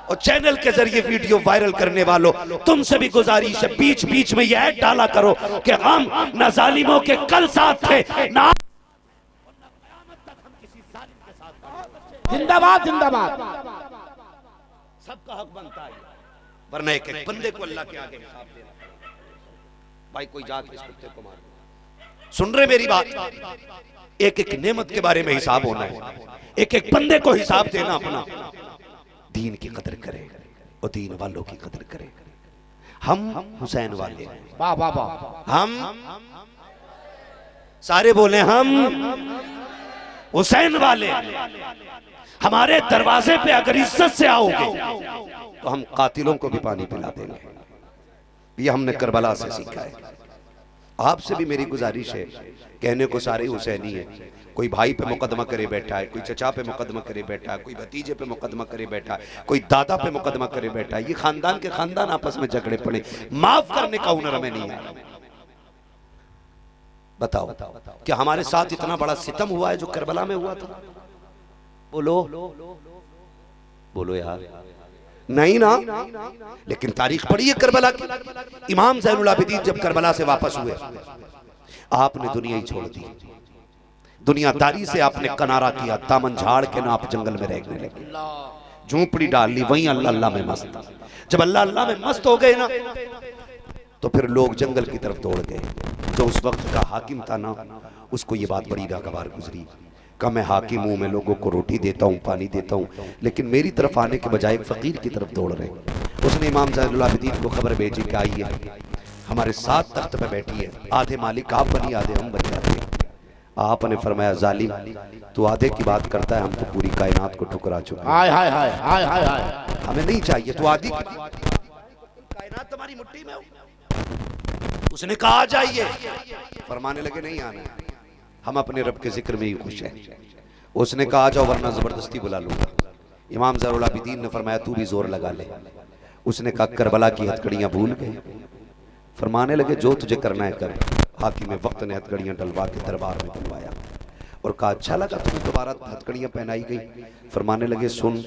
और चैनल के जरिए वीडियो वायरल करने वालों, तुमसे भी गुजारिश है, बीच बीच में यह ऐड डाला करो कि हम न जालिमों के कल साथ थे ना जिंदाबाद जिंदाबाद। सबका हक बनता है, वरना एक एक बंदे को अल्लाह के आगे हिसाब देना। भाई कोई जाके इस कुत्ते को मार, सुन रहे मेरी बात? एक एक नेमत के बारे में हिसाब होना है, एक एक बंदे को हिसाब देना अपना। दीन की कदर करे और दीन वालों की कदर करे। हम हुसैन वाले हैं, वाह वाह वाह। हम सारे बोले हम हुसैन वाले। हमारे दरवाजे पे अगर इज्जत से आओगे तो हम कातिलों को भी पानी पिला देंगे। ये हमने करबला से सीखा है। आपसे भी मेरी गुजारिश है, कहने को सारे हुसैनी है, कोई भाई पे मुकदमा करे बैठा है, कोई चचा पे मुकदमा करे बैठा है, कोई भतीजे पे मुकदमा करे बैठा है, कोई दादा पे मुकदमा करे बैठा है। ये खानदान के खानदान आपस में झगड़े पड़े, माफ करने का हुनर हमें नहीं है। बताओ क्या हमारे साथ इतना बड़ा सितम हुआ है जो करबला में हुआ था? बोलो बोलो यार, नहीं ना। लेकिन तारीख पढ़ी है करबला की। इमाम ज़ैनुल आबिदीन जब करबला से वापस हुए, आपने दुनिया ही छोड़ दी। दुनियादारी से आपने किनारा किया, दामन झाड़ के ना आप जंगल में रहने लगे, झोंपड़ी डाल ली, वहीं अल्लाह अल्लाह में मस्त। जब अल्लाह अल्लाह में मस्त हो गए ना, तो फिर लोग जंगल की तरफ दौड़ गए। जो उस वक्त का हाकिम था ना, उसको ये बात बड़ी नागवार गुजरी कि मैं हाकिम हूँ, मैं लोगों को रोटी देता हूँ, पानी देता हूँ, लेकिन मेरी तरफ आने के बजाय फकीर की तरफ दौड़ रहे। उसने इमाम ज़ैनुल आबिदीन को खबर भेजी कि आइए हमारे साथ तख्त पे बैठी है, आधे मालिक आप बनी आधे हम बन जाते हैं। आपने फरमाया जालिम, तू आधे की बात करता है, हम तो पूरी कायनात को ठुकरा चुके हैं। हाय हाय हाय हाय हाय हाय। हमें नहीं चाहिए तू आधी की बात, कायनात तुम्हारी मुट्ठी में हो। उसने कहा आ जाइए, फरमाने लगे नहीं आना, हम अपने रब के जिक्र में ही खुश हैं। उसने कहा आ जाओ वरना जबरदस्ती बुला लूंगा। इमाम ज़ैनुल आबिदीन ने फरमाया तू भी जोर लगा ले। उसने कहा करबला की हथकड़ियां भूल गए। फरमाने लगे जो तुझे करना है कर। हाकिम वक्त ने हथकड़ियां डलवा के दरबार में बुलवाया और कहा अच्छा लगा तुम्हें दोबारा हथकड़ियां पहनाई गई? फरमाने लगे सुन,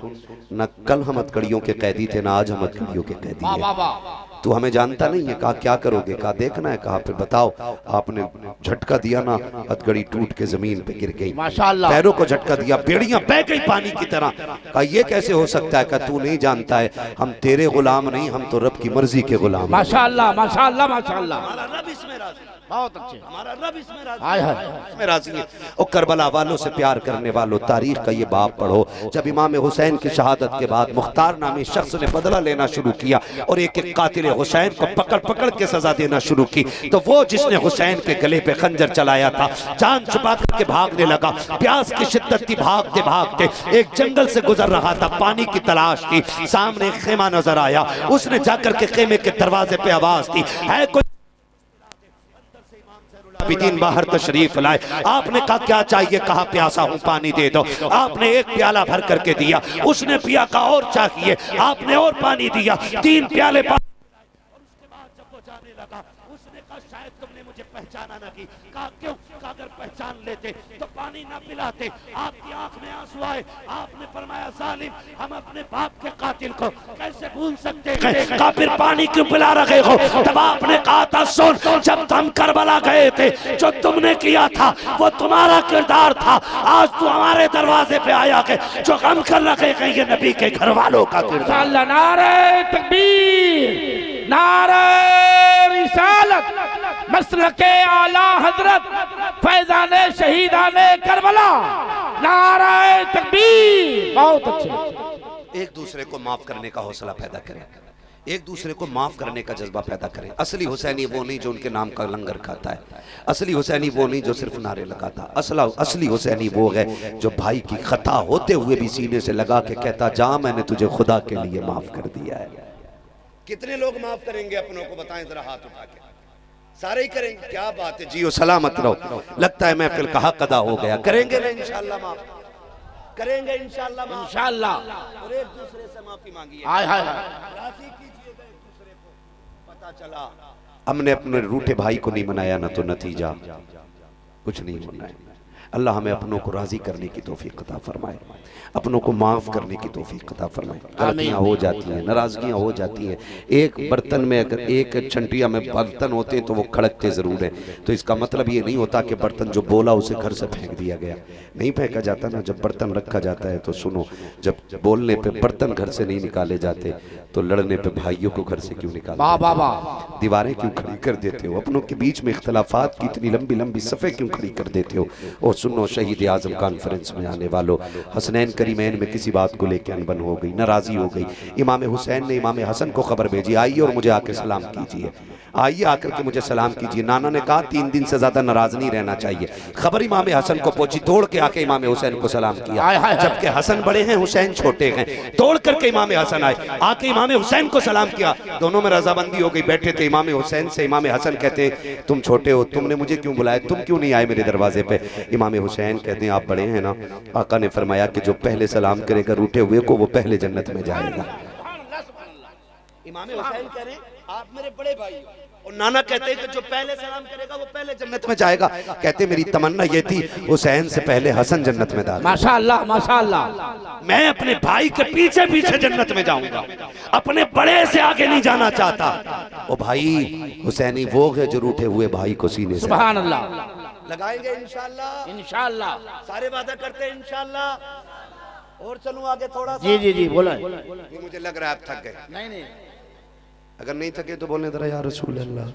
न कल हम हथकड़ियों के कैदी थे, ना आज हम हथकड़ियों के कैदी हैं। तू हमें जानता नहीं है। कहा क्या करोगे? कहा देखना है। कहा फिर बताओ। आपने झटका दिया ना, हथकड़ी टूट के जमीन पे गिर गई, माशाअल्लाह। पैरों को झटका दिया, बेड़ियां बह गई पानी की तरह। कहा ये कैसे हो सकता है? कहा तू नहीं जानता है, हम तेरे गुलाम नहीं, हम तो रब की मर्जी के गुलाम हैं। माशाअल्लाह माशाअल्लाह माशाअल्लाह। हमारा रब इसमें राजी, बहुत अच्छे। हमारा रब इसमें राजी, हाय हाय। इसमें राजी है। और करबला वालों से प्यार करने वालों, तारीख का ये बाब पढ़ो। जब इमाम हुसैन की शहादत के बाद मुख्तार नामी शख्स ने बदला लेना शुरू किया और एक एक कातिल हुसैन को पकड़ पकड़ के सजा देना शुरू की, तो वो जिसने हुसैन के गले पे खंजर चलाया था, जान छुपा करके भागने लगा। प्यास की शिद्दत थी, भागते भागते एक जंगल से गुजर रहा था, पानी की तलाश थी। सामने एक खेमा नजर आया, उसने जाकर के खेमे के दरवाजे पे आवाज दी, है कोई? दिन बाहर तशरीफ लाए। आपने कहा क्या चाहिए? कहा प्यासा हूं, पानी दे दो। आपने एक प्याला भर करके दिया, उसने पिया। कहा और चाहिए? आपने और पानी दिया, 3 प्याले पानी। उसके बाद जब वो जाने लगा, उसने कहा शायद तुमने मुझे पहचाना ना की। कहा क्यों? अगर पहचान लेते तो पानी ना पिलाते। आपकी आंख में आंसू आए, आपने फरमाया जालिम, हम अपने बाप के कातिल को कैसे भूल सकते हैं? कहा फिर पानी क्यों पिला रहे हो? तब आपने कहा था सुन, जब हम करबला गए थे, जो तुमने किया था वो तुम्हारा किरदार था। आज तू हमारे दरवाजे पे आया के जो गम कर रखे हैं, ये नबी के घर वालों का किरदार। नारे तकबीर, नारे रिसालत, मसलके आला हजरत, फैजाने शहीदाने करबला, नारे तकबीर। बहुत अच्छे। एक दूसरे को माफ करने का हौसला पैदा करें, एक दूसरे को माफ करने का जज्बा पैदा करें। असली हुसैनी वो नहीं जो उनके नाम का लंगर खाता है, असली हुसैनी वो नहीं जो सिर्फ नारे लगाता। असली हुसैनी वो है जो भाई की खता होते हुए भी सीने से लगा के कहता, जा मैंने तुझे खुदा के लिए माफ कर दिया है। कितने लोग माफ करेंगे अपनों को? बताएं जरा हाथ उठा के। सारे ही करेंगे? क्या बात है, जियो सलामत रहो। लगता है महफिल का हक अदा हो गया। करेंगे ना इंशाअल्लाह? माफ करेंगे इंशाअल्लाह, इंशाअल्लाह। और एक दूसरे से माफी मांगिए, हाय हाय। राजी कीजिएगा एक दूसरे को। पता चला हमने अपने रूठे भाई को नहीं मनाया ना, तो नतीजा कुछ नहीं होना है। अल्लाह हमें अपनों को राजी करने की तौफीक अता फरमाए, अपनों को माफ करने की तौफीक अता फरमाए। गलतियां हो जाती हैं, नाराजगियां हो जाती हैं। एक बर्तन में अगर एक छंटिया में बर्तन होते हैं तो वो खड़कते जरूर हैं, तो इसका मतलब ये नहीं होता कि बर्तन जो बोला उसे घर से फेंक दिया गया। नहीं फेंका जाता ना। जब बर्तन रखा जाता है तो सुनो, जब बोलने पे बर्तन घर से नहीं निकाले जाते तो लड़ने पे भाइयों को घर से क्यों निकालते? दीवारें क्यों खड़ी कर देते हो? अपनों के बीच में इख्तलाफात की इतनी लंबी लंबी सफ़े क्यों खड़ी कर देते हो? और सुनो, शहीद आजम कॉन्फ्रेंस में आने वालों, हसनैन करीमैन में किसी बात को लेकर अनबन हो गई, नाराजी हो गई। इमाम हुसैन ने इमाम हसन को खबर भेजी, आइए और मुझे आके सलाम कीजिए, आइए आकर के मुझे सलाम कीजिए। नाना ने कहा 3 दिन से ज्यादा नाराज नहीं रहना चाहिए। खबर इमाम हसन को पहुंची, दौड़ के आके इमाम हुसैन को सलाम किया। जबकि हसन बड़े हैं, हुसैन छोटे हैं। दौड़ करके इमाम हसन आए, आके इमाम हुसैन को सलाम किया। दोनों में रजाबंदी हो गई। बैठे थे इमाम हुसैन से इमाम हसन कहते हैं, तुम छोटे हो, तुमने मुझे क्यों बुलाया? तुम क्यों नहीं आए मेरे दरवाजे पे? इमाम हुसैन कहते हैं, आप बड़े हैं ना। आका ने फरमाया कि जो पहले सलाम करेगा रूठे हुए को, वो पहले जन्नत में जाएगा। इमाम हुसैन कह रहे हैं, आप मेरे बड़े भाई हो। और नाना कहते हैं कि जो पहले सलाम करेगा वो पहले जन्नत में जाएगा। कहते मेरी तमन्ना ये थी हुसैन से पहले हसन जन्नत में दाखिल। माशाअल्लाह माशाअल्लाह। मैं अपने भाई के पीछे पीछे जन्नत में जाऊंगा, अपने बड़े से आगे नहीं जाना चाहता। ओ भाई हुसैनी वो है जो रूठे हुए भाई को सीने से। सुभान अल्लाह। लगाएंगे इंशाअल्लाह, इंशाअल्लाह। सारे वादा करते हैं इंशाअल्लाह। और चलूं आगे थोड़ा सा? जी जी जी बोले। ये मुझे लग रहा है आप थक गए। नहीं नहीं, अगर नहीं थके तो बोलने जरा या रसूल अल्लाह।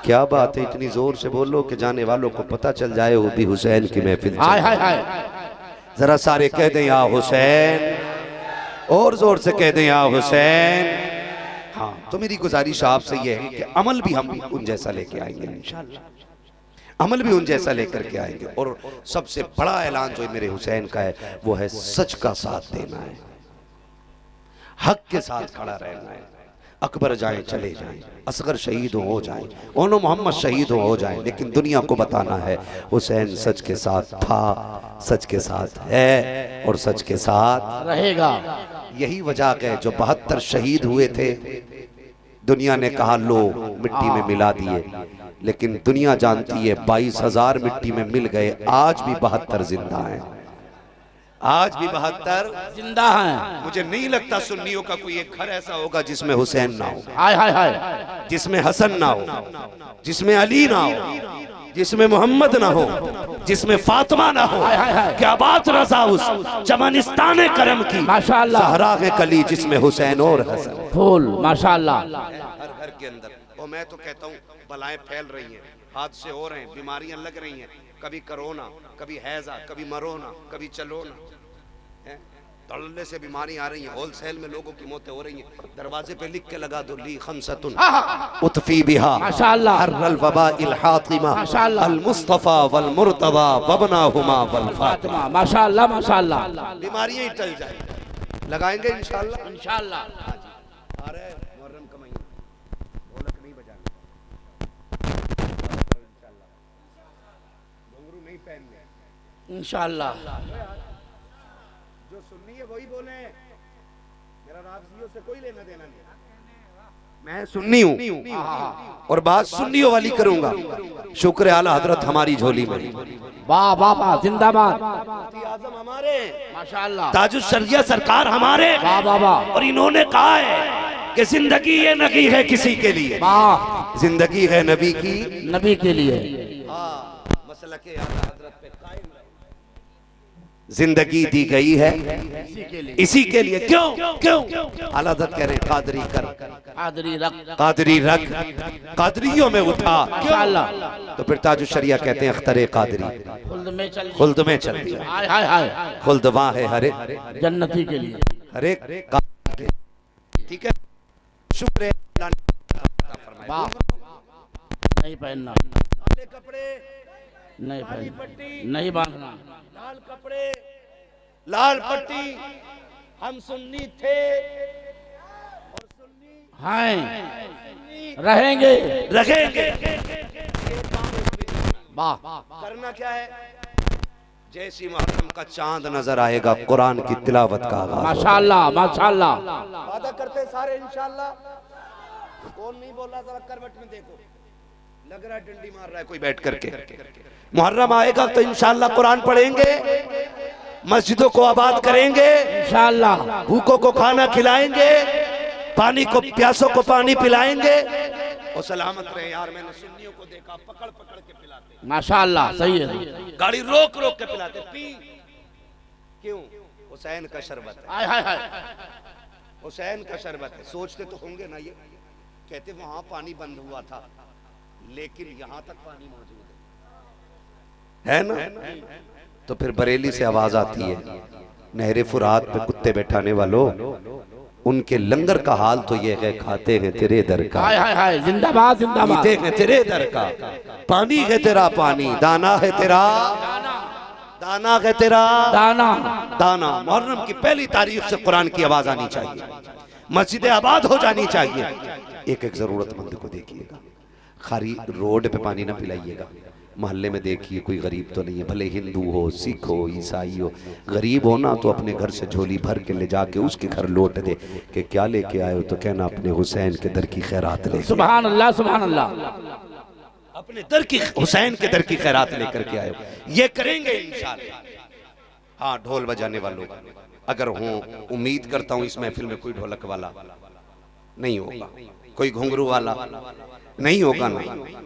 क्या बात है, इतनी जोर से बोलो कि जाने वालों को पता चल जाए वो भी हुसैन की महफिल। हाय हाय हाय। जरा सारे कह दें या हुसैन, और जोर से कह दें या हुसैन। हाँ, तो मेरी गुजारिश आपसे ये है कि अमल भी हम उन जैसा लेके आएंगे इंशाअल्लाह, अमल भी उन जैसा लेकर के आएंगे। और सबसे बड़ा ऐलान जो मेरे हुसैन का है वो है सच का साथ देना है, हक के साथ खड़ा रहना है। अकबर जाए चले जाएं, असगर शहीद हो जाएं, ओनो मोहम्मद शहीद हो जाएं, लेकिन दुनिया को बताना है हुसैन सच के साथ था, सच के साथ है और सच के साथ रहेगा। यही वजह है जो 72 शहीद हुए थे, दुनिया ने कहा लो मिट्टी में मिला दिए, लेकिन दुनिया जानती है 22,000 मिट्टी में मिल गए, आज भी 72 जिंदा हैं। आज भी 72 जिंदा हैं। मुझे नहीं लगता सुन्नियों का कोई एक घर ऐसा होगा जिसमें हुसैन ना हो, हाय हाय हाय, जिसमें हसन ना हो, जिसमें अली ना हो, जिसमें मोहम्मद ना हो, जिसमें फातिमा ना हो। हाय हाय हाय, क्या बात रज़ा उस चमनिस्तान करम की, माशाअल्लाह। सहरा के कली जिसमें हुसैन और हसन। फूल माशाअल्लाह। हर घर के अंदर। और मैं तो कहता हूँ बलाएं फैल रही हैं, हादसे हो रहे हैं, बीमारियां लग रही हैं, कभी कोरोना, कभी हैजा, कभी मरोना, कभी चलोना, तड़ने से बीमारी आ रही है, होलसेल में लोगों की मौतें हो रही हैं। दरवाजे पे लिख के लगा दो ली खमसतुन उतफी बिहा माशाअल्लाह, हर्रल वबा इल हातिमा माशाअल्लाह, अल मुस्तफा वल मुर्तबा वबनाहुमा वल फातिमा। माशाअल्लाह माशाअल्लाह। बीमारियां ही टल जाए, लगाएंगे इंशाअल्लाह। इंशाअल्लाह। आ रहे हैं मुहर्रम का महीना, ढोलक नहीं बजाना, इंशाअल्लाह घुंघरू नहीं पहनने, इंशाअल्लाह। जो सुन्नी है वही बोले, मेरा राज़ियों से कोई लेना देना नहीं। मैं सुन्नी हूँ और बात सुन्नियों वाली करूंगा। शुक्र आला हजरत हमारी झोली में, वाह वाह वाह, जिंदाबाद। आजम हमारे, माशाअल्लाह, ताजुश शरिया सरकार हमारे। वाह वाह वाह, और इन्होंने कहा है कि जिंदगी ये नहीं है किसी के लिए, वाह, जिंदगी है नबी की। नबी के लिए। मसला के आला हजरत पे कायम रहे। जिंदगी दी गई है इसी के लिए। क्यों क्यों आला हजरत कह रहे हैं कादरी कर, कादरी रख, कादरी रख, कादरियों में उठा। माशाअल्लाह। तो फिर ताजुश शरिया कहते हैं अख्तरे कादरी खुल्द में चल, खुल्द में चल दिया। हाय हाय हाय, खुल्द वहाँ है हरे जन्नती के लिए। हरे। ठीक है, शुक्र है अल्लाह ने फरमाया। वाह, नहीं पहनना, काले कपड़े, नहीं पहनना, नहीं बांधना, लाल कपड़े, लाल पट्टी। हम सुन्नी थे और सुन्नी हैं, रहेंगे, रखेंगे। वाह, करना क्या है? जैसी मुहर्रम का चांद नजर आएगा कुरान की तिलावत का आगाज। माशाअल्लाह माशाअल्लाह। वादा करते सारे इंशाअल्लाह। कौन नहीं बोल रहा, जरा करवट में देखो, लग रहा है डंडी मार रहा है कोई बैठ करके। मुहर्रम आएगा तो इंशाअल्लाह कुरान पढ़ेंगे, मस्जिदों को आबाद करेंगे, इंशाअल्लाह, भूखों को खाना खिलाएंगे, पानी को प्यासों को पानी पिलाएंगे। और सलामत रहे यार, मैंने सुन्नियों को देखा पकड़ पकड़ के पिलाते, माशाअल्लाह, सही है। गाड़ी रोक रोक के पिलाते। पी क्यों? हुसैन का शरबत है, हाय हाय हाय, हुसैन का शरबत है। सोचते तो होंगे ना ये, कहते वहां पानी बंद हुआ था लेकिन यहां तक पानी मौजूद है ना। तो फिर बरेली से आवाज आती है, नहरे फुरात पे कुत्ते बैठाने वालों, उनके लंगर का हाल तो ये है, खाते हैं तेरे दर का, हाय हाय हाय, जिंदाबाद जिंदाबाद, पीते हैं तेरे दर का, पानी है तेरा पानी, दाना है तेरा दाना है तेरा दाना। दाना। मुहर्रम की पहली तारीख से कुरान की आवाज आनी चाहिए, मस्जिदें आबाद हो जानी चाहिए। एक एक जरूरतमंद को देखिएगा, खाली रोड पे पानी ना पिलाइएगा, मोहल्ले में देखिए कोई गरीब तो नहीं है, भले हिंदू हो, सिख हो, ईसाई हो, गरीब हो ना तो अपने घर से झोली भर के ले जाके उसके घर लौट दे कि क्या लेके आए हो, तो कहना अपने हुसैन के दर की खैरात ले। सुभान अल्लाह सुभान अल्लाह, अपने दर की, हुसैन के दर की खैरात लेकर के आए हो। ये करेंगे इंशाअल्लाह। हाँ, ढोल बजाने वालों अगर हो, उम्मीद करता हूँ इस महफिल में कोई ढोलक वाला नहीं होगा, कोई घुंघरू वाला नहीं होगा ना,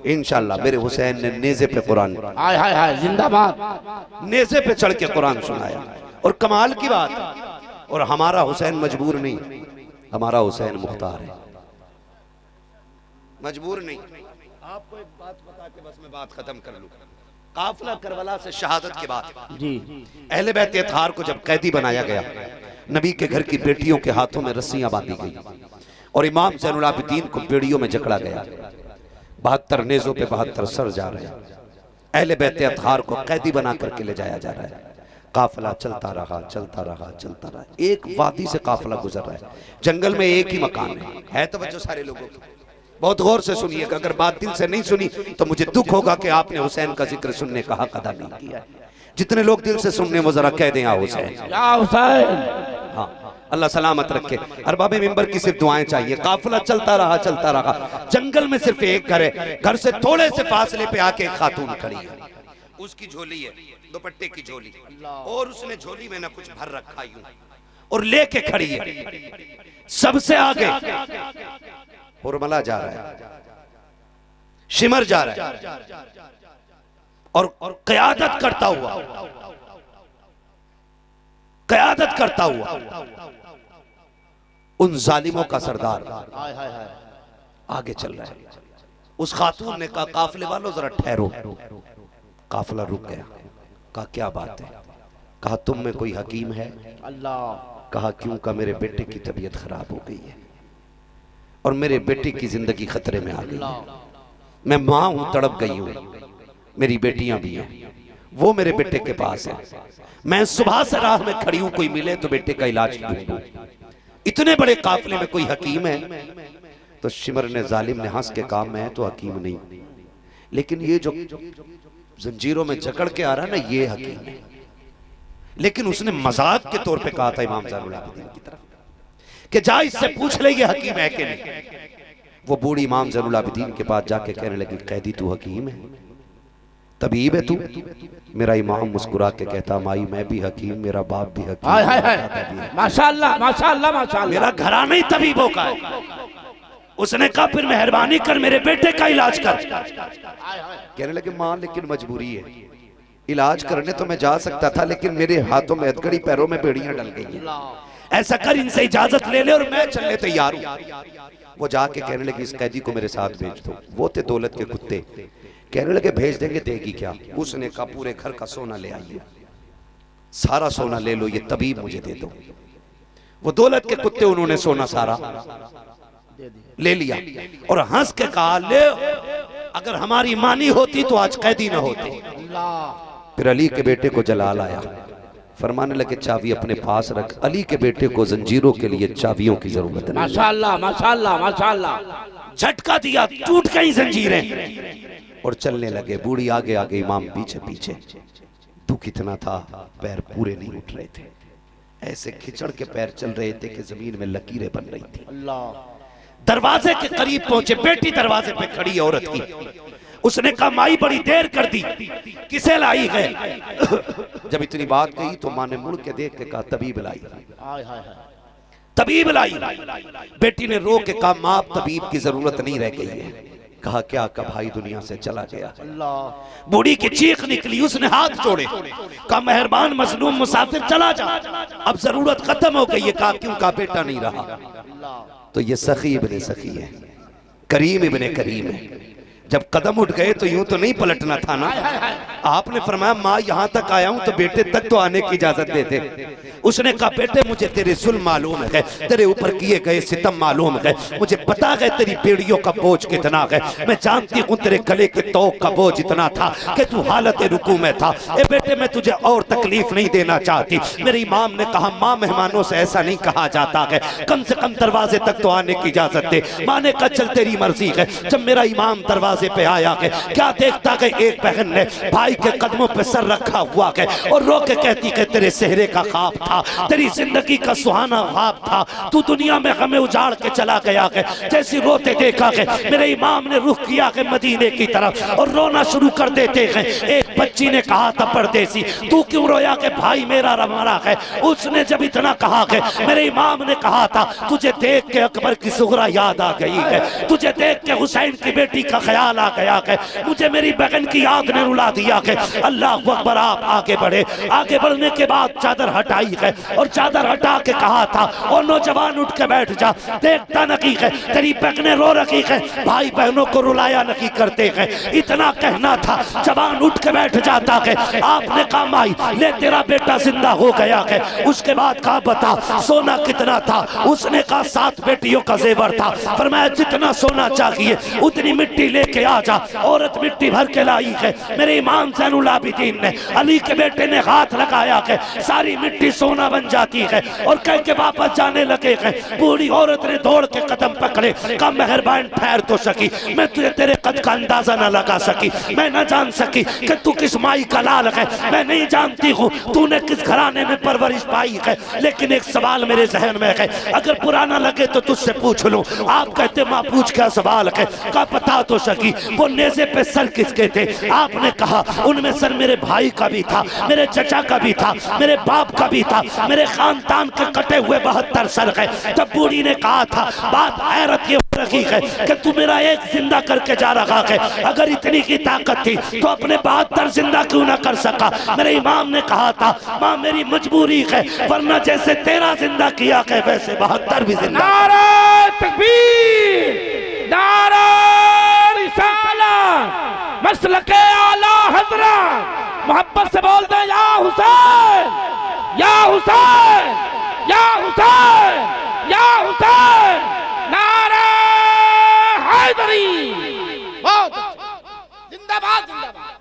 इंशाअल्लाह। मेरे हुसैन ने नेज़े पे कुरान, हाय हाय हाय, जिंदाबाद, नेज़े पे चढ़ के कुरान सुनाया। और कमाल की बात, और हमारा हुसैन मजबूर नहीं, हमारा हुसैन मुख्तार है, मजबूर नहीं। आपको एक बात बता के बस मैं बात खत्म कर लूं। काफिला करबला से शहादत के बाद जी, अहले बैत अतहार को जब कैदी बनाया गया, नबी के घर की बेटियों के हाथों में रस्सियां बांधी गई और इमाम ज़ैनुल आबिदीन को बेड़ियों में जकड़ा गया। 72 नेज़ों पे 72 सर जा रहे हैं। अहले बैत अतहार को कैदी बना करके ले जाया जा रहा है। काफिला चलता रहा चलता रहा चलता रहा। एक वादी से काफिला गुजर रहा है, जंगल में एक ही मकान है। तवज्जो सारे लोगों की, बहुत गौर से सुनिएगा। अगर बात दिल से नहीं सुनी तो मुझे दुख होगा कि आपने हुसैन का जिक्र सुनने का हक अदा नहीं किया। जितने लोग दिल से सुनने वो जरा कह दें या हुसैन, या हुसैन। हाँ, अल्लाह सलामत रखे। अरबाबे मिंबर की सिर्फ दुआएं चाहिए। काफिला चलता रहा चलता रहा, जंगल में सिर्फ एक घर है, घर से थोड़े से फासले पे आके एक खातून खड़ी है। उसकी झोली है, दुपट्टे की झोली, और उसने झोली में ना कुछ भर रखा यूं और लेके खड़ी है सबसे आगे। हुरमला जा रहा है, शिमर जा रहा है और क़यादत करता हुआ उन जालिमों का सरदार आगे चल रहा है। उस खातून ने कहा काफिले वालों जरा ठहरो। काफिला रुक गया। कहा क्या बात है? कहा तुम में कोई हकीम है? अल्लाह। कहा क्यों? का मेरे बेटे की तबीयत खराब हो गई है और मेरे बेटे की जिंदगी खतरे में आ गई है। मैं माँ हूं, तड़प गई हूं, मेरी बेटियां भी हैं, वो मेरे बेटे के पास है। मैं सुबह से राह में खड़ी हूं, कोई मिले तो बेटे का इलाज ढूंढूं। इतने बड़े काफिले में कोई हकीम है? तो शिमर ने, जालिम ने हंस के कहा मैं तो हकीम नहीं, लेकिन ये जो जंजीरों में जकड़ के आ रहा है ना, ये हकीम है। लेकिन उसने मजाक के तौर पे कहा था इमाम ज़ैनुल आबिदीन की तरफ कि जा इससे पूछ ले ये हकीम है कि नहीं। वो बूढ़ी इमाम ज़ैनुल आबिदीन के पास जाके कहने लगी कैदी तू हकीम है, तबीब है तू? मेरा इमाम मुस्कुरा के कहता माई मैं भी हकीम, मेरा बाप भी हकीम, माशाअल्लाह माशाअल्लाह माशाअल्लाह, मेरा घराना ही तबीबों का है। उसने कहा फिर मेहरबानी कर मेरे बेटे का इलाज कर। कहने लगे मां लेकिन मजबूरी है, इलाज करने तो मैं जा सकता था लेकिन मेरे हाथों में हथकड़ी, पैरों में बेड़ियां डल गई हैं। ऐसा कर इनसे इजाजत ले ले और मैं चलने तैयार हूं। वो जाके कहने लगे इस कैदी को मेरे साथ भेज दो। वो थे दौलत के कुत्ते। कहने लगे भेज देंगे, देगी क्या? उसने कहा पूरे घर का सोना ले आइए, सारा सोना ले लो, ये तबीब मुझे दे दो। वो दौलत के कुत्ते, उन्होंने सोना सारा ले लिया और हंस के कहा ले, अगर हमारी मानी होती तो आज कैदी ना होते। फिर अली के बेटे को जलाल आया, फरमाने लगे चाबी अपने पास रख। अली के बेटे को जंजीरों के लिए चाबियों की जरूरत है। माशाअल्लाह माशाअल्लाह माशाअल्लाह। झटका दिया, टूट गई जंजीरें और चलने लगे। बूढ़ी आगे आगे, इमाम पीछे पीछे। दुख इतना था पैर पूरे नहीं उठ रहे थे, ऐसे खिचड़ के पैर चल रहे थे कि जमीन में लकीरें बन रही थी। अल्लाह। दरवाजे के करीब पहुंचे, बेटी दरवाजे पे खड़ी औरत की। उसने कहा माई बड़ी देर कर दी, किसे लाई है? जब इतनी बात कही तो माँ ने मुड़ के देख के कहा तबीब लाई, तबीब लाई। बेटी ने रो के कहा माँ तबीब की जरूरत नहीं रह गई है। कहा क्या? का भाई दुनिया से चला गया। बूढ़ी की चीख निकली, उसने हाथ जोड़े, कहा मेहरबान मजलूम मुसाफिर चला जा, अब जरूरत खत्म हो गई है। कहा क्यों? का बेटा नहीं रहा। तो ये सखी इब्ने सखी है, करीम इब्ने करीम है। जब कदम उठ गए तो यूं तो नहीं पलटना था ना। आपने फरमाया माँ यहाँ तक आया हूं तो बेटे तक तो आने की इजाजत देते। उसने कहा बेटे मुझे तेरे जुल्म मालूम है, तेरे ऊपर किए गए सितम मालूम है, मुझे पता है तेरी बेड़ियों का बोझ कितना है, मैं जानती हूँ तेरे गले के तोक का बोझ इतना था कि तू हालत रुकू में था। ए बेटे मैं तुझे और तकलीफ नहीं देना चाहती। मेरे इमाम ने कहा माँ मेहमानों से ऐसा नहीं कहा जाता है, कम से कम दरवाजे तक तो आने की इजाजत दे। माँ ने कहा चल तेरी मर्जी है। जब मेरा इमाम दरवाजे पे आया है, क्या देखता है एक बहन ने भाई के कदमों पे सर रखा हुआ है और रो के कहती है तेरे सेहरे का ख्वाब था, तेरी जिंदगी का सुहाना ख्वाब था, तू दुनिया में हमें उजाड़ के चला गया है। जैसी रोते देखा है, मेरे इमाम ने रुख किया है मदीने की तरफ और रोना शुरू कर देते हैं। एक बच्ची ने कहा था परदेसी तू क्यों रोया कि भाई मेरा रवाना है। उसने जब इतना कहा है, मेरे इमाम ने कहा था तुझे देख के अकबर की सुगरा याद आ गई है, तुझे देख के हुसैन की बेटी का ख्याल आ गया है, मुझे मेरी बहन की याद ने रुला दिया है। अल्लाह अकबर। आप आगे बढ़े, आगे बढ़ने के बाद चादर हटाई है और चादर हटा के कहा था और नौजवान उठ के बैठ जा, देखता नहीं है तेरी बहनें रो रही है, भाई बहनों को रुलाया नहीं करते हैं। इतना कहना था, जवान उठ के बैठ जाता है। आपने कहा माई ले तेरा बेटा जिंदा हो गया है। उसके बाद कहा बता सोना कितना था? उसने कहा 7 बेटियों का जेवर था। फरमाया जितना सोना चाहिए उतनी मिट्टी लेके आ जा। औरत मिट्टी भर के लाई है। मेरे इमाम ज़ैनुल आबिदीन ने, अली के बेटे ने हाथ लगाया है, सारी मिट्टी सोना बन जाती है और कह के वापस जाने लगे हैं। बूढ़ी औरत ने दौड़ के कदम पकड़े, कहा मेहरबान ठहर तो सकी, मैं तुझे तेरे कद का अंदाजा न लगा सकी, मैं न जान सकी कि तू किस माई का लाल है, मैं नहीं जानती हूँ तूने किस घराने में परवरिश पाई है, लेकिन एक सवाल मेरे जहन में है, अगर पुराना लगे तो तुझसे पूछ लूं। आप कहते माँ पूछ क्या सवाल है, का पता तो सकी वो नेज़े पे सर किसके थे। आपने कहा उनमें सर मेरे भाई का भी था, मेरे चचा का भी था, मेरे बाप का भी था, मेरे खानदान के कटे हुए 72 सर है। तब बूढ़ी ने कहा था बात हैरत ये रखी है कि तू मेरा एक जिंदा करके जा रहा है, अगर इतनी की ताकत थी तो अपने 72 जिंदा क्यों ना कर सका। मेरे इमाम ने कहा था माँ मेरी मजबूरी है, वरना जैसे 13 जिंदा किया है वैसे 72 भी जिंदा। नारे तकबीर, नारे रिसालत, मसलके आला हजरत। मोहब्बत से बोल दे या हुसैन, या हुसैन, या हुसैन, या हुसैन। नारे हैदरी, बहुत जिंदाबाद जिंदाबाद।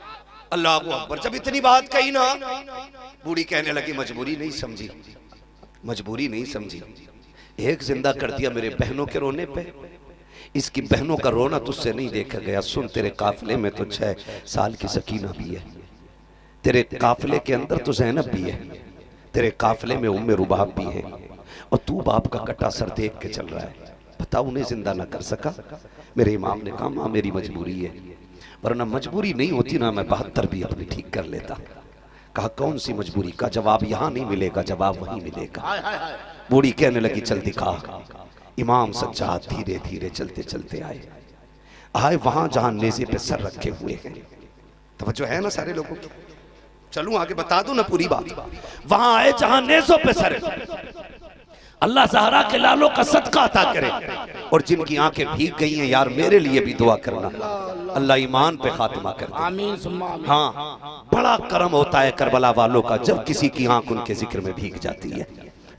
अल्लाह अकबर। जब इतनी बात कही ना, बूढ़ी कहने लगी मजबूरी नहीं समझी, मजबूरी नहीं समझी। एक जिंदा कर दिया मेरे बहनों के रोने पे, इसकी बहनों का रोना तुझसे नहीं देखा गया। सुन, तेरे काफिले में तो 6 साल की सकीना भी है, तेरे काफिले के अंदर तो ज़ैनब भी है, तेरे काफिले में उम्मे रुबाब भी है, और तू बाप का कटा सर देख के चल रहा है। बता उन्हें जिंदा ना कर सका। मेरे इमाम ने कहा माँ मेरी मजबूरी है, वरना मजबूरी नहीं होती ना मैं 72 भी अपनी ठीक कर लेता। कहा कौन सी मजबूरी? का जवाब यहाँ नहीं मिलेगा, जवाब वहीं मिलेगा। बूढ़ी कहने लगी चल दिखा। इमाम सज्जाद धीरे धीरे चलते चलते आए वहां जहां नेज़े पे सर रखे हुए हैं। तवज्जो है ना सारे लोगों की? चलूं आगे बता दूं ना पूरी बात। वहां आए जहां नेज़ों पे सर। अल्लाह ज़हरा के लालों का सदका अता करे, और जिनकी आंखें भीग गई हैं यार मेरे लिए भी दुआ करना, अल्लाह ईमान पे खात्मा कर दे। आमीन सुम्मा आमीन। हाँ, बड़ा करम होता है करबला वालों का जब किसी की आंख उनके जिक्र में भीग जाती है।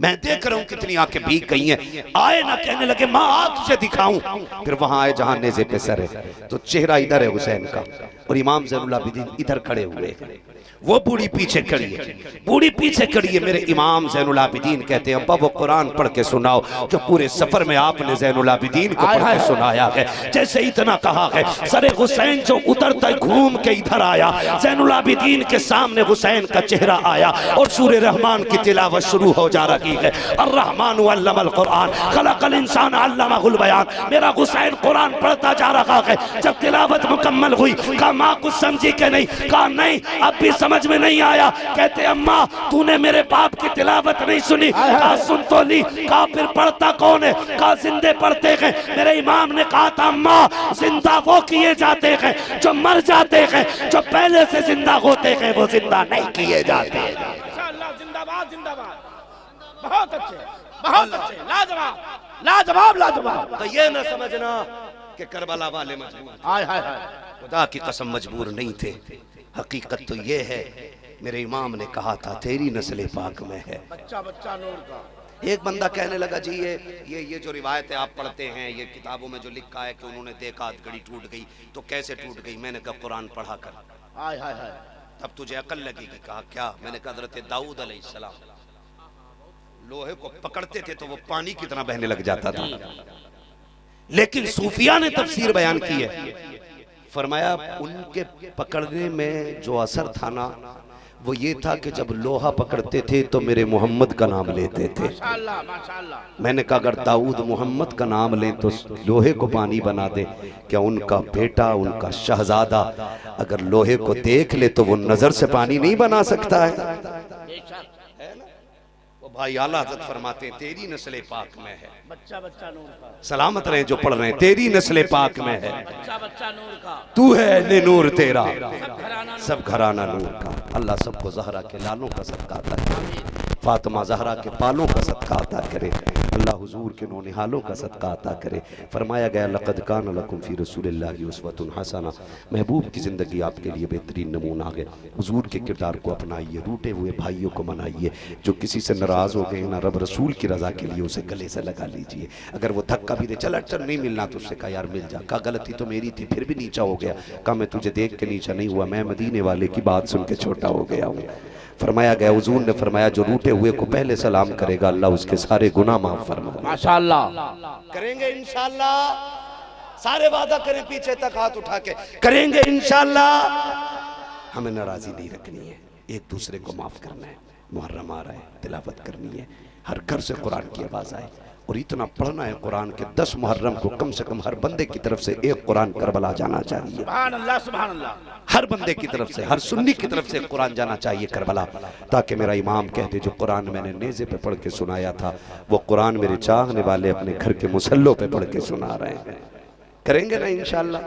मैं देख रहा हूं कितनी आंखें भीग गई हैं। आए ना कहने लगे माँ आ तुझे दिखाऊं। फिर वहां आए जहां नेज़े पे सर है, तो चेहरा इधर है हुसैन का, और इमाम ज़ैनुल आबिदीन इधर खड़े हुए हैं। वो बूढ़ी पीछे खड़ी है, बूढ़ी पीछे खड़ी है। मेरे इमाम ज़ैनुल आबिदीन कहते हैं अब्बा वो कुरान पढ़ के सुनाओ जो पूरे सफर में आपने ज़ैनुल आबिदीन को पढ़ के सुनाया है। जैसे इतना कहा है, सरे हुसैन जो उतरता घूम के इधर आया, ज़ैनुल आबिदीन के सामने हुसैन का चेहरा आया, और सूरे रहमान की तिलावत शुरू हो जा रही है। अर्रहमान अल्लमल कुरान खलकल इंसान अल्लमहुल बयान। मेरा हुसैन कुरान पढ़ता जा रहा है। जब तिलावत मुकम्मल हुई, कहा माँ कुछ समझी के नहीं? कहा नहीं अब भी समझ में नहीं आया। कहते अम्मा तूने मेरे बाप की तिलावत नहीं सुनी? कहा सुन तो ली। कहा फिर पढ़ता कौन है? कहा जिंदे पढ़ते हैं। मेरे इमाम ने कहा था अम्मा जिंदा वो किए जाते हैं जो मर जाते हैं, जो पहले से जिंदा होते हैं वो जिंदा नहीं किए जाते। इंशाअल्लाह जिंदाबाद जिंदाबाद। बहुत अच्छे, बहुत अच्छे, लाजवाब लाजवाब लाजवाब। तो ये ना समझना कि करबला वाले मजबूर, हाय हाय हाय, खुदा की कसम मजबूर नहीं थे। हकीकत तो ये है, मेरे इमाम ने कहा था तेरी नस्ल पाक में है। बच्चा बच्चा नूर का। एक बंदा कहने लगा जी ये जो रिवायतें आप पढ़ते हैं, ये किताबों में जो लिखा है कि उन्होंने देखा घड़ी टूट गई, तो कैसे टूट गई? मैंने कहा कुरान पढ़ा कर, हाय हाय हाय, तब तुझे अकल लगेगी। कहा क्या? मैंने कहा हज़रत दाऊद अलैहिस्सलाम लोहे को पकड़ते थे तो वो पानी की तरह बहने लग जाता था। लेकिन सूफिया ने तफसीर बयान की है, फरमाया उनके पकड़ने में जो असर था ना वो ये था कि जब लोहा पकड़ते थे तो मेरे मोहम्मद का नाम लेते थे। माशाअल्लाह माशाअल्लाह। मैंने कहा अगर दाऊद मोहम्मद का नाम लें तो लोहे को पानी बना दे, क्या उनका बेटा उनका शहजादा अगर लोहे को देख ले तो वो नजर से पानी नहीं बना सकता है? भाई आला हज़रत फरमाते हैं तेरी नस्ल पाक में है। बच्चा बच्चा नूर का। सलामत रहे जो पढ़ रहे हैं, तेरी नस्ल पाक में है। बच्चा बच्चा नूर का। तू है ने नूर तेरा, सब घराना नूर का। अल्लाह सबको ज़हरा के लालों का सदका अता करे, फातिमा ज़हरा के पालों का सदका अता करे, अल्लाह हुजूर के नौनिहालों का सदका अता करे। फरमाया गया लक़द कान लकुम फ़ी रसूलिल्लाहि उस्वतुन हसना। महबूब की ज़िंदगी आपके लिए बेहतरीन नमूना है। हुजूर के किरदार को अपनाइए, रूठे हुए भाइयों को मनाइए, जो किसी से नाराज़ हो गए ना रब रसूल की रज़ा के लिए उसे गले से लगा लीजिए। अगर वो धक्का भी दे, चल अच्छा नहीं मिलना तो उससे कहा यार मिल जा। कहा गलती तो मेरी थी, फिर भी नीचा हो गया। कहा मैं तुझे देख के नीचा नहीं हुआ, मैं मदीने वाले की बात सुन के छोटा हो गया हूँ। फरमाया गया, हुजूर ने फरमाया जो रूठे हुए को पहले सलाम करेगा अल्लाह उसके सारे गुनाह माफ फरमाएगा। माशाअल्लाह करेंगे इंशाअल्लाह। सारे वादा करें पीछे तक हाथ उठा के, करेंगे इंशाअल्लाह। हमें नाराज़ी नहीं रखनी है, एक दूसरे को माफ़ करना है। मुहर्रम आ रहा है, तिलावत करनी है, हर घर से कुरान की आवाज़ आए और इतना पढ़ना है कुरान के 10 मुहर्रम को कम से कम हर बंदे की तरफ से एक कुरान करबला जाना चाहिए। सुभान अल्लाह, सुभान अल्लाह। हर बंदे की तरफ से, हर सुन्नी की तरफ से कुरान जाना चाहिए करबला, ताकि मेरा इमाम कहते जो कुरान मैंने नेज़े पे पढ़ के सुनाया था वो कुरान मेरे चाहने वाले अपने घर के मुसल्लों पे पढ़ के सुना रहे हैं। करेंगे ना इंशाअल्लाह,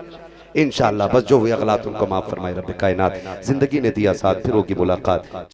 इंशाअल्लाह। बस जो हुए अगलात उनको माफ़ फरमाए रब कायनात। ज़िंदगी ने दिया साथ, फिर होगी मुलाकात।